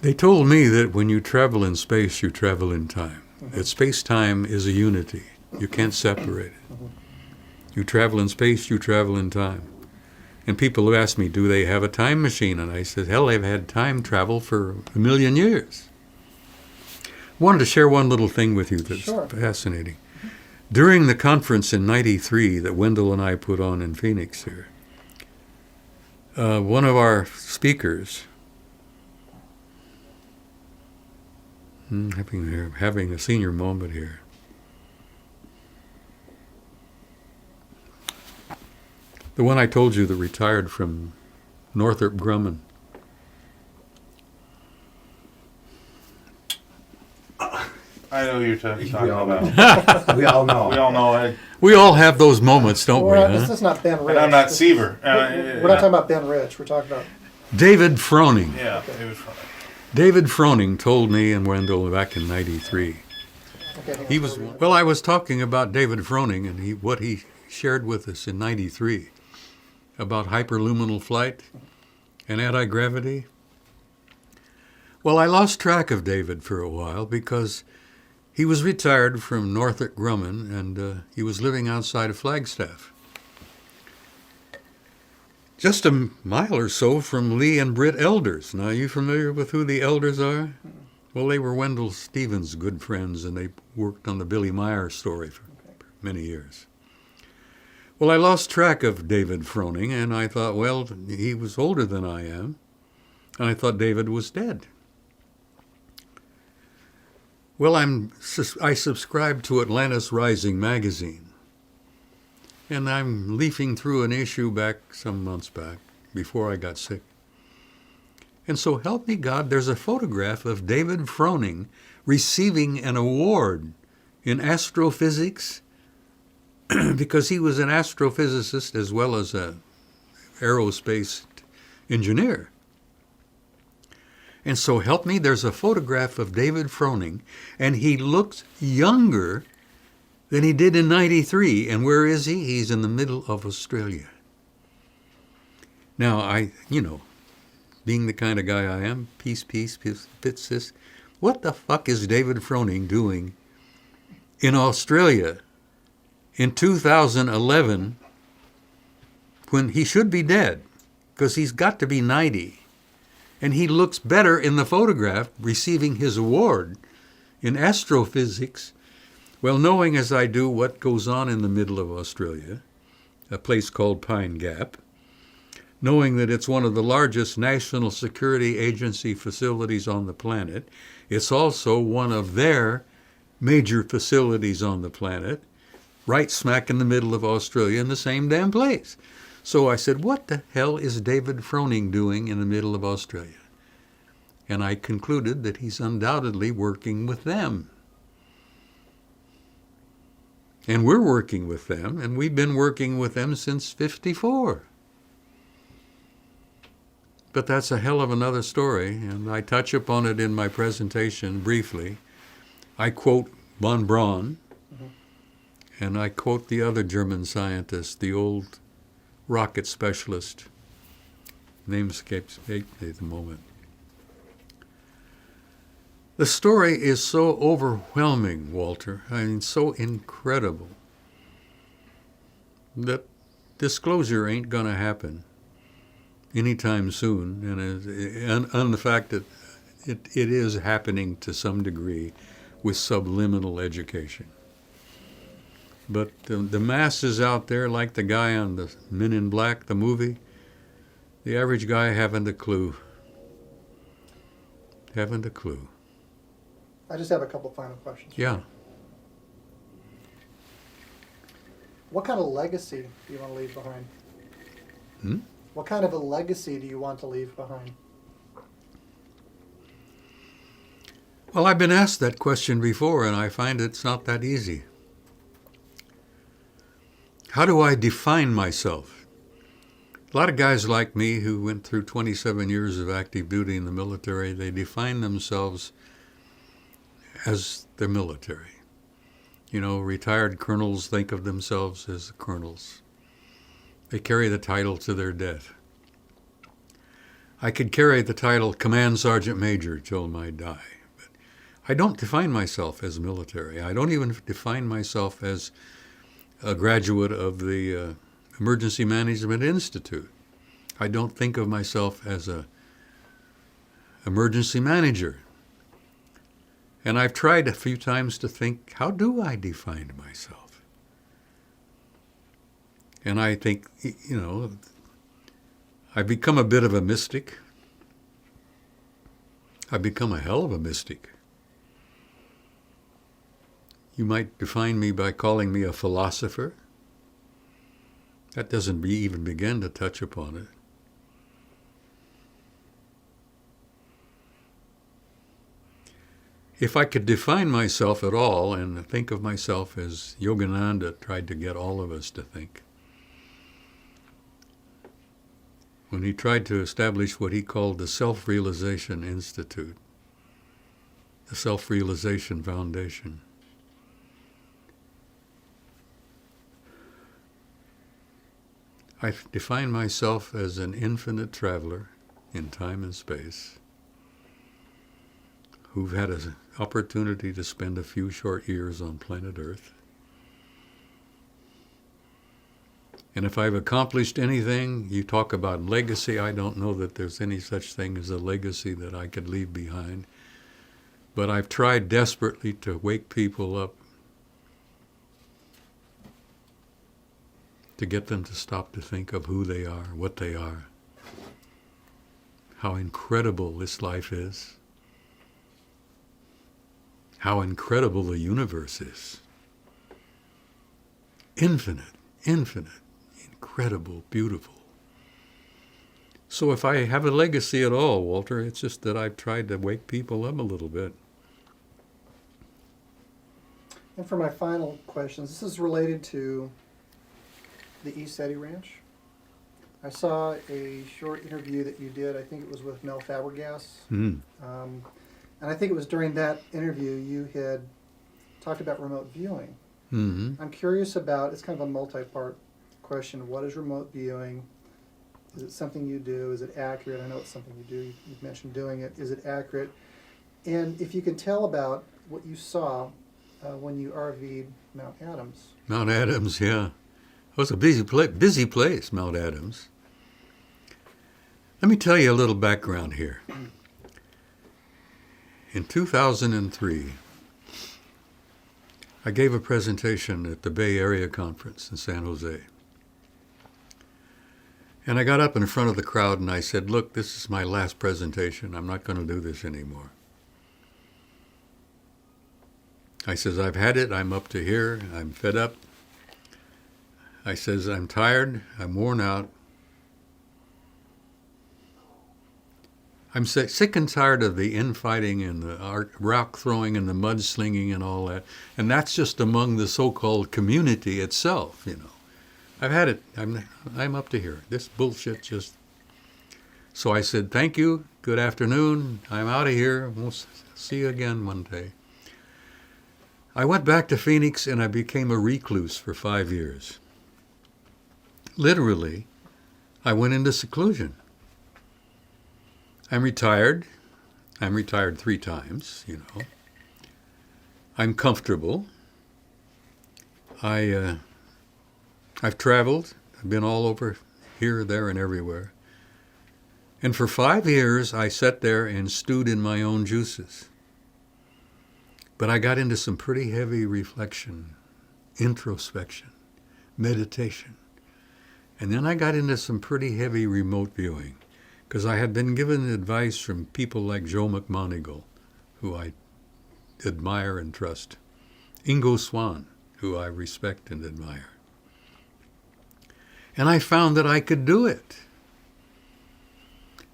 They told me that when you travel in space, you travel in time. Mm-hmm. That space-time is a unity. You can't separate it. Mm-hmm. You travel in space, you travel in time. And people have asked me, do they have a time machine? And I said, hell, they've had time travel for 1 million years. I wanted to share one little thing with you that's Sure. fascinating. During the conference in '93 that Wendell and I put on in Phoenix here, one of our speakers, having a senior moment here. The one I told you that retired from Northrop Grumman. I know who you're talking We all know. about. We all know. We all know it. We all have those moments, don't we? This Huh? is not Ben Rich. And I'm not This- Seaver. We're not talking about Ben Rich. We're talking about... David Froning. Yeah, Okay. it was funny. David Froning told me and Wendell back in '93. Okay, hang on. He was well. I was talking about David Froning and what he shared with us in '93 about hyperluminal flight and anti-gravity. Well, I lost track of David for a while because he was retired from Northrop Grumman and he was living outside of Flagstaff, just a mile or so from Lee and Britt Elders. Now, are you familiar with who the Elders are? Well, they were Wendell Stevens' good friends, and they worked on the Billy Meyer story for many years. Well, I lost track of David Froning, and I thought, well, he was older than I am. And I thought David was dead. Well, I subscribe to Atlantis Rising magazine. And I'm leafing through an issue back some months back, before I got sick. And so help me God, there's a photograph of David Froning receiving an award in astrophysics because he was an astrophysicist as well as an aerospace engineer. And so help me, there's a photograph of David Froning, and he looks younger than he did in '93. And where is he? He's in the middle of Australia. Now, being the kind of guy I am, peace, fits this. What the fuck is David Froning doing in Australia in 2011 when he should be dead? Because he's got to be 90. And he looks better in the photograph receiving his award in astrophysics. Well, knowing as I do what goes on in the middle of Australia, a place called Pine Gap, knowing that it's one of the largest National Security Agency facilities on the planet, it's also one of their major facilities on the planet, right smack in the middle of Australia in the same damn place. So I said, what the hell is David Froning doing in the middle of Australia? And I concluded that he's undoubtedly working with them. And we're working with them, and we've been working with them since '54. But that's a hell of another story, and I touch upon it in my presentation briefly. I quote von Braun, and I quote the other German scientist, the old rocket specialist. Name escapes me at the moment. The story is so overwhelming, Walter. I mean, so incredible that disclosure ain't going to happen anytime soon, and on the fact that it is happening to some degree with subliminal education. But the masses out there, like the guy on the Men in Black, the movie, the average guy haven't a clue. Haven't a clue. I just have a couple final questions. Yeah. What kind of legacy do you want to leave behind? Hmm? What kind of a legacy do you want to leave behind? Well, I've been asked that question before, and I find it's not that easy. How do I define myself? A lot of guys like me who went through 27 years of active duty in the military, they define themselves as the military. You know, retired colonels think of themselves as colonels. They carry the title to their death. I could carry the title Command Sergeant Major till I die. But I don't define myself as military. I don't even define myself as a graduate of the Emergency Management Institute. I don't think of myself as a emergency manager. And I've tried a few times to think, how do I define myself? And I think, I've become a bit of a mystic. I've become a hell of a mystic. You might define me by calling me a philosopher. That doesn't even begin to touch upon it. If I could define myself at all and think of myself as Yogananda tried to get all of us to think, when he tried to establish what he called the Self-Realization Institute, the Self-Realization Foundation, I define myself as an infinite traveler in time and space who've had an opportunity to spend a few short years on planet Earth. And if I've accomplished anything, you talk about legacy, I don't know that there's any such thing as a legacy that I could leave behind. But I've tried desperately to wake people up, to get them to stop to think of who they are, what they are, how incredible this life is, how incredible the universe is. Infinite, infinite, incredible, beautiful. So if I have a legacy at all, Walter, it's just that I've tried to wake people up a little bit. And for my final questions, this is related to the East Eddy Ranch. I saw a short interview that you did, I think it was with Mel Fabregas. Mm. And I think it was during that interview you had talked about remote viewing. Mm-hmm. I'm curious about, it's kind of a multi-part question, what is remote viewing? Is it something you do? Is it accurate? I know it's something you do. You've mentioned doing it. Is it accurate? And if you can tell about what you saw when you RV'd Mount Adams. Mount Adams, yeah. It was a busy place, Mount Adams. Let me tell you a little background here. In 2003, I gave a presentation at the Bay Area Conference in San Jose. And I got up in front of the crowd and I said, look, this is my last presentation. I'm not going to do this anymore. I says, I've had it. I'm up to here. I'm fed up. I says, I'm tired. I'm worn out. I'm sick and tired of the infighting and the rock throwing and the mudslinging and all that. And that's just among the so-called community itself, you know. I've had it. I'm up to here. This bullshit just... So I said, thank you. Good afternoon. I'm out of here. We'll see you again one day. I went back to Phoenix and I became a recluse for 5 years. Literally, I went into seclusion. I'm retired. I'm retired 3 times, you know. I'm comfortable. I've traveled. I've been all over here, there, and everywhere. And for 5 years, I sat there and stewed in my own juices. But I got into some pretty heavy reflection, introspection, meditation. And then I got into some pretty heavy remote viewing, because I had been given advice from people like Joe McMoneagle, who I admire and trust, Ingo Swann, who I respect and admire. And I found that I could do it.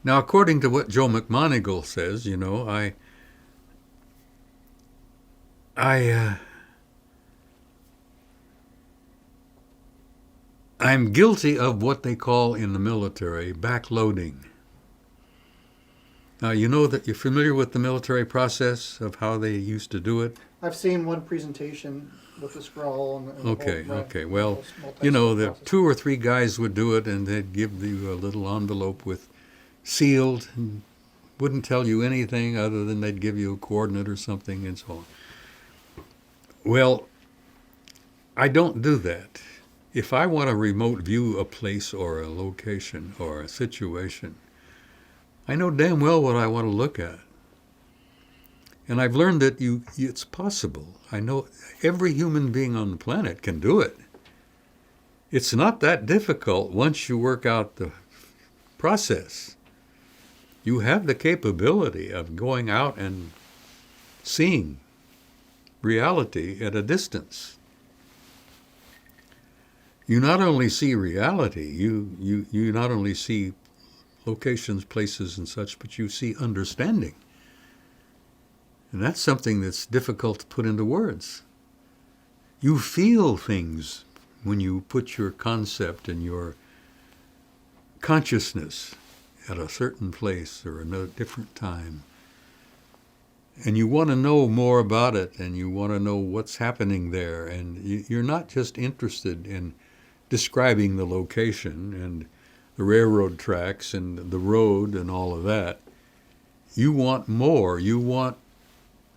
Now, according to what Joe McMoneagle says, you know, I'm guilty of what they call in the military backloading. Now, you know that you're familiar with the military process of how they used to do it? I've seen one presentation with the scroll. And Okay. Well, you know, the 2 or 3 guys would do it, and they'd give you a little envelope with sealed, and wouldn't tell you anything other than they'd give you a coordinate or something and so on. Well, I don't do that. If I want to remote view a place or a location or a situation, I know damn well what I want to look at. And I've learned that it's possible. I know every human being on the planet can do it. It's not that difficult once you work out the process. You have the capability of going out and seeing reality at a distance. You not only see reality, you not only see locations, places, and such, but you see understanding. And that's something that's difficult to put into words. You feel things when you put your concept and your consciousness at a certain place or a different time. And you want to know more about it, and you want to know what's happening there. And you're not just interested in describing the location and the railroad tracks and the road and all of that. You want more. You want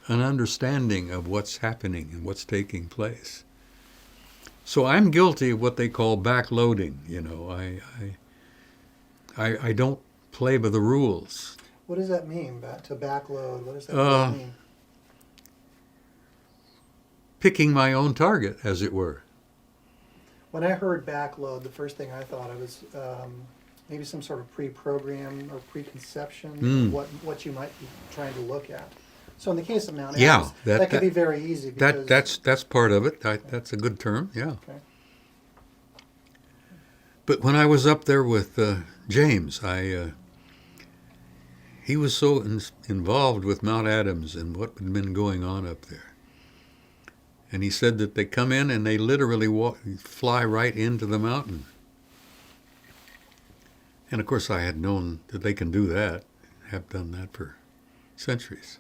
an understanding of what's happening and what's taking place. So I'm guilty of what they call backloading. You know, I don't play by the rules. What does that mean, to backload? What does that mean? Picking my own target, as it were. When I heard backload, the first thing I thought of was maybe some sort of pre-program or preconception Mm. of what you might be trying to look at. So in the case of Mount Yeah, Everest, that could be very easy because That's part of it. That's a good term, yeah. okay. But when I was up there with James, he was so involved with Mount Adams and what had been going on up there. And he said that they come in and they literally fly right into the mountain. And of course I had known that they can do that, have done that for centuries.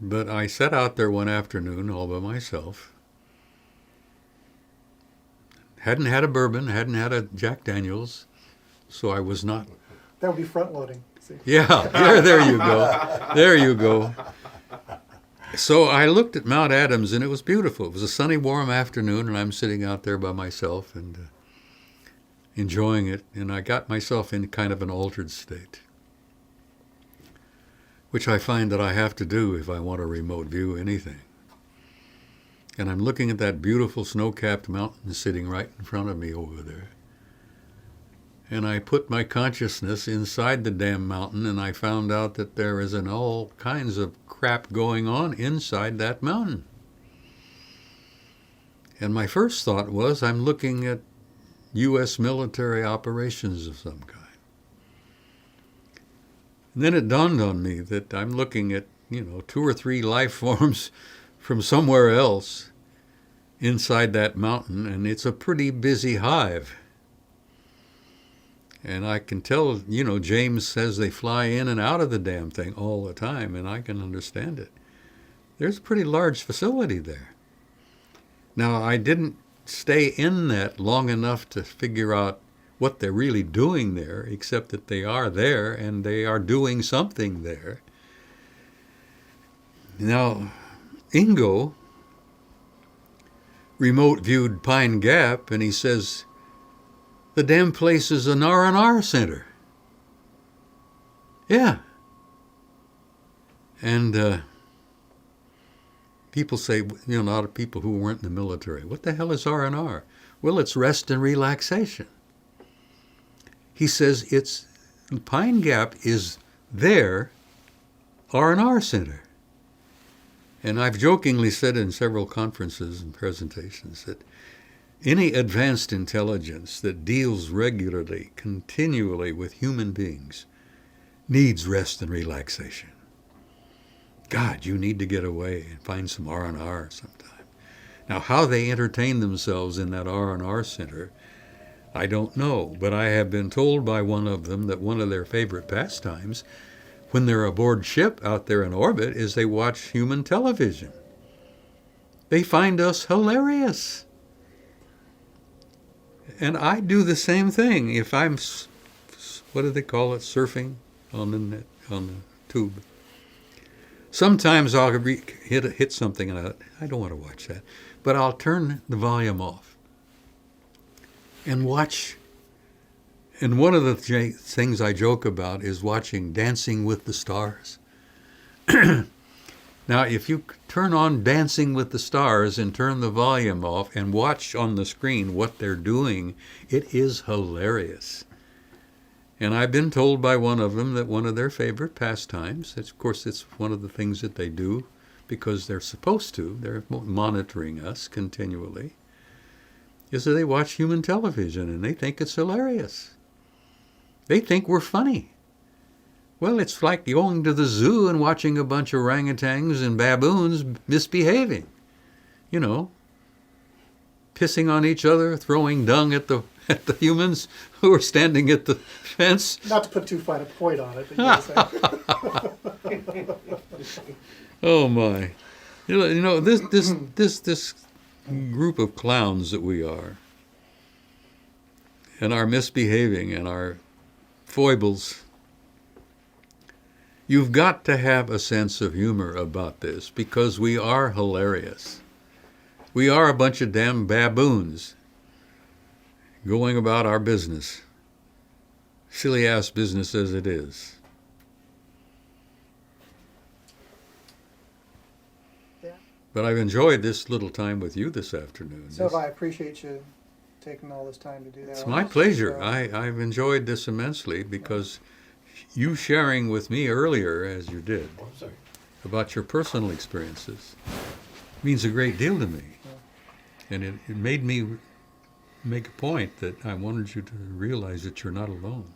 But I sat out there one afternoon all by myself. Hadn't had a bourbon, hadn't had a Jack Daniels, so I was not. That would be front loading. See? Yeah, there you go. There you go. So I looked at Mount Adams, and it was beautiful. It was a sunny, warm afternoon, and I'm sitting out there by myself and enjoying it, and I got myself in kind of an altered state, which I find that I have to do if I want to remote view anything. And I'm looking at that beautiful snow-capped mountain sitting right in front of me over there. And I put my consciousness inside the damn mountain, and I found out that there is all kinds of crap going on inside that mountain. And my first thought was, I'm looking at U.S. military operations of some kind. And then it dawned on me that I'm looking at, 2 or 3 life forms from somewhere else inside that mountain, and it's a pretty busy hive. And I can tell, James says they fly in and out of the damn thing all the time, and I can understand it. There's a pretty large facility there. Now, I didn't stay in that long enough to figure out what they're really doing there, except that they are there and they are doing something there. Now, Ingo remote viewed Pine Gap, and he says, the damn place is an R&R center. Yeah. And people say, a lot of people who weren't in the military, what the hell is R&R? Well, it's rest and relaxation. He says Pine Gap is their R&R center. And I've jokingly said in several conferences and presentations that any advanced intelligence that deals regularly, continually with human beings needs rest and relaxation. God, you need to get away and find some R&R sometime. Now, how they entertain themselves in that R&R center, I don't know, but I have been told by one of them that one of their favorite pastimes when they're aboard ship out there in orbit is they watch human television. They find us hilarious. And I do the same thing if I'm, what do they call it, surfing on the net, on the tube. Sometimes I'll hit something and I don't want to watch that, but I'll turn the volume off and watch. And one of the things I joke about is watching Dancing with the Stars. Now, if you turn on Dancing with the Stars and turn the volume off and watch on the screen what they're doing, it is hilarious. And I've been told by one of them that one of their favorite pastimes, of course it's one of the things that they do because they're supposed to, they're monitoring us continually, is that they watch human television and they think it's hilarious. They think we're funny. Well, it's like going to the zoo and watching a bunch of orangutans and baboons misbehaving. Pissing on each other, throwing dung at the humans who are standing at the fence. Not to put too fine a point on it, but Oh my! This group of clowns that we are, and our misbehaving and our foibles. You've got to have a sense of humor about this because we are hilarious. We are a bunch of damn baboons going about our business. Silly-ass business as it is. Yeah. But I've enjoyed this little time with you this afternoon. So I appreciate you taking all this time to do that. It's my pleasure. I've enjoyed this immensely because you sharing with me earlier, as you did, about your personal experiences means a great deal to me. And it made me make a point that I wanted you to realize that you're not alone.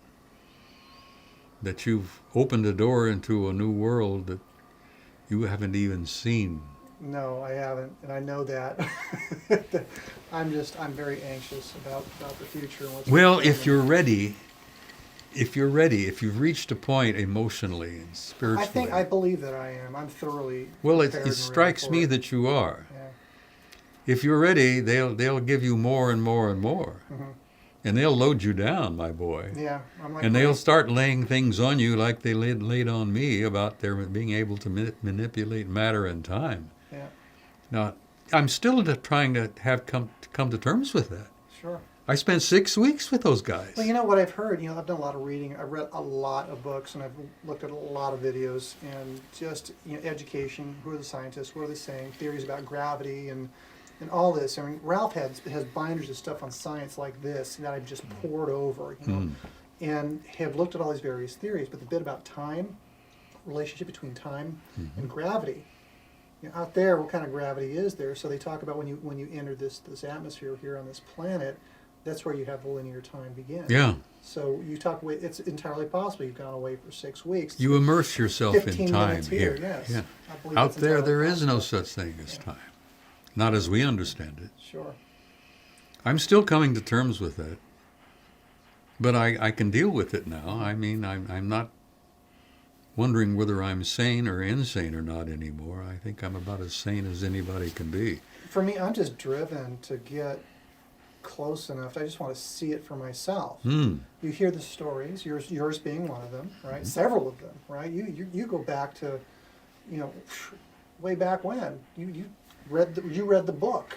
That you've opened a door into a new world that you haven't even seen. No, I haven't, and I know that. I'm very anxious about the future. And what's Well, coming. if you've reached a point emotionally and spiritually. I believe that I am. I'm thoroughly. Well, prepared it and strikes ready for me it. that you are. Yeah. If you're ready, they'll give you more and more and more. Mm-hmm. And they'll load you down, my boy. Yeah, I'm like. And they'll start laying things on you like they laid on me about their being able to manipulate matter and time. Yeah. Now, I'm still trying to come to terms with that. Sure. I spent 6 weeks with those guys. Well, you know what I've heard. I've done a lot of reading. I've read a lot of books, and I've looked at a lot of videos, and just education. Who are the scientists? What are they saying? Theories about gravity and all this. I mean, Ralph has binders of stuff on science like this that I've just poured over, and have looked at all these various theories. But the bit about time, relationship between time and gravity. Out there, what kind of gravity is there? So they talk about when you enter this atmosphere here on this planet, that's where you have the linear time begin. Yeah. So you talk away. It's entirely possible you've gone away for 6 weeks. You immerse yourself in 15 time minutes here. Yes. Yeah. I believe Out that's there, entirely there is no possible. such thing as time. Not as we understand it. Sure. I'm still coming to terms with that. But I can deal with it now. I mean, I'm not wondering whether I'm sane or insane or not anymore. I think I'm about as sane as anybody can be. For me, I'm just driven to get close enough. I just want to see it for myself. You hear the stories, yours being one of them, right? Several of them, right? You go back to, way back when you read the book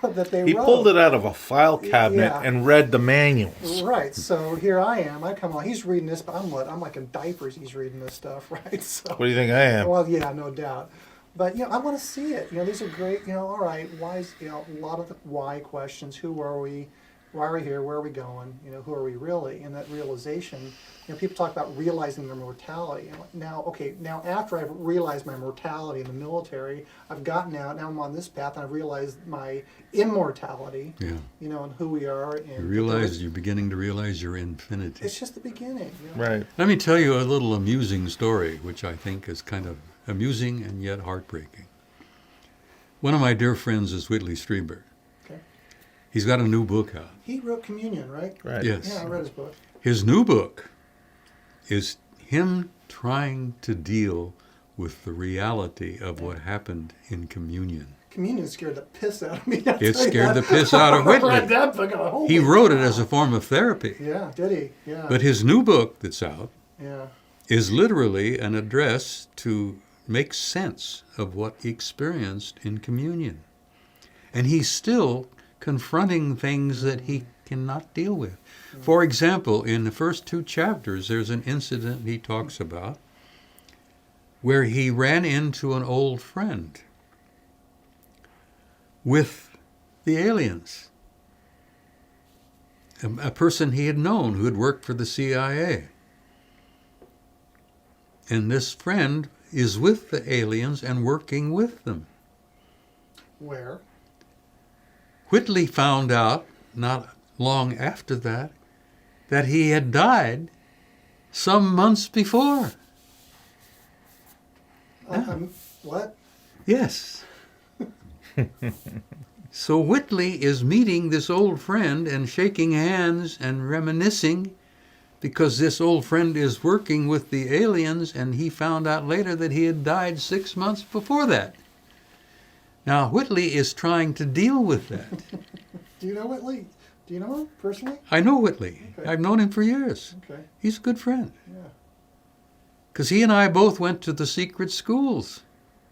that they He wrote. pulled it out of a file cabinet Yeah. and read the manuals. Right. So here I am. I come along. He's reading this, but I'm like in diapers. He's reading this stuff, right? So. What do you think I am? Well, yeah, no doubt. But I want to see it. These are great. All right. Why is a lot of the why questions? Who are we? Why are we here? Where are we going? Who are we really? And that realization. People talk about realizing their mortality. And now after I've realized my mortality in the military, I've gotten out. Now I'm on this path, and I've realized my immortality. Yeah. And who we are. And You're beginning to realize your infinity. it's just the beginning. Right. Let me tell you a little amusing story, which I think is kind of amusing and yet heartbreaking. One of my dear friends is Whitley Strieber. Okay. He's got a new book out. He wrote Communion, right? Right. Yes. Yeah, I read his book. His new book is him trying to deal with the reality of what happened in communion. Communion scared the piss out of me. It scared the piss out of Whitley. I read that book. Holy He wrote it cow. as a form of therapy. Yeah, did he? Yeah. But his new book that's out yeah. is literally an address to make sense of what he experienced in communion. And he's still confronting things that he cannot deal with. For example, in the first 2 chapters, there's an incident he talks about where he ran into an old friend with the aliens, a person he had known who had worked for the CIA. And this friend is with the aliens and working with them. Where? Whitley found out, not long after that he had died some months before. What? Yes. So Whitley is meeting this old friend and shaking hands and reminiscing because this old friend is working with the aliens, and he found out later that he had died 6 months before that. Now, Whitley is trying to deal with that. Do you know Whitley? Do you know him personally? I know Whitley. Okay. I've known him for years. Okay. He's a good friend. Yeah. Because he and I both went to the secret schools.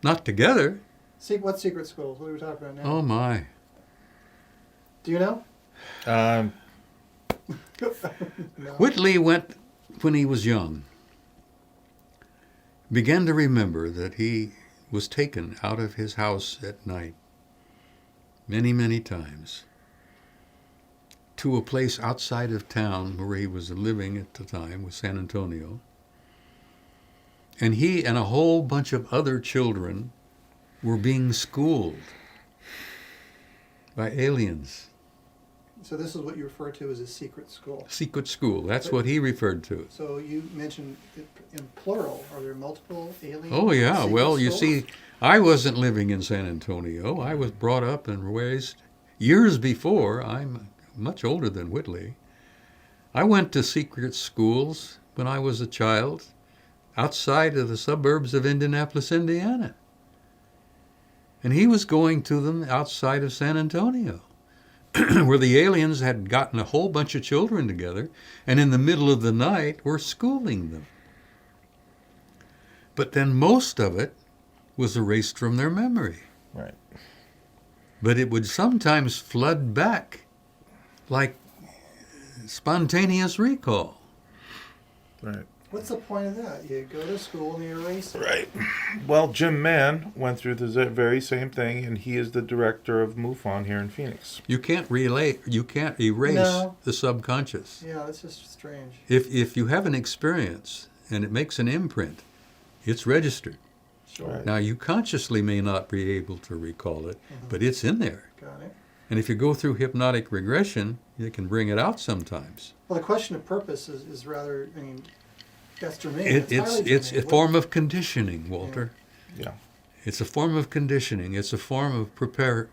Not together. What secret schools? What are we talking about now? Oh, my. Do you know? Um, No. Whitley went when he was young. Began to remember that he was taken out of his house at night many, many times. to a place outside of town where he was living at the time, was San Antonio. And he and a whole bunch of other children were being schooled by aliens. So this is what you refer to as a secret school. Secret school, that's what he referred to. So you mentioned it in plural. Are there multiple alien Oh, yeah. secret Well, you schools? see, I wasn't living in San Antonio. I was brought up and raised years before. I'm much older than Whitley. I went to secret schools when I was a child outside of the suburbs of Indianapolis, Indiana. And he was going to them outside of San Antonio, where the aliens had gotten a whole bunch of children together and in the middle of the night were schooling them. But then most of it was erased from their memory. Right. But it would sometimes flood back like spontaneous recall. Right. What's the point of that? You go to school and you erase it. Right. Well, Jim Mann went through the very same thing, and he is the director of MUFON here in Phoenix. You can't erase No. the subconscious. Yeah, that's just strange. If you have an experience and it makes an imprint, it's registered. Sure. Right. Now, you consciously may not be able to recall it, but it's in there. Got it. And if you go through hypnotic regression, you can bring it out sometimes. Well, the question of purpose is rather, I mean, that's germane. It's highly a form of conditioning, Walter. Yeah. It's a form of conditioning. It's a form of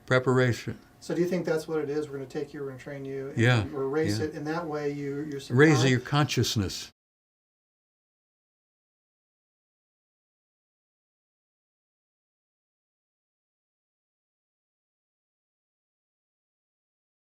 preparation. So do you think that's what it is? We're going to take you, we're going to train you, and Yeah, we'll erase yeah. it, and that way you're Raise surprised. your consciousness.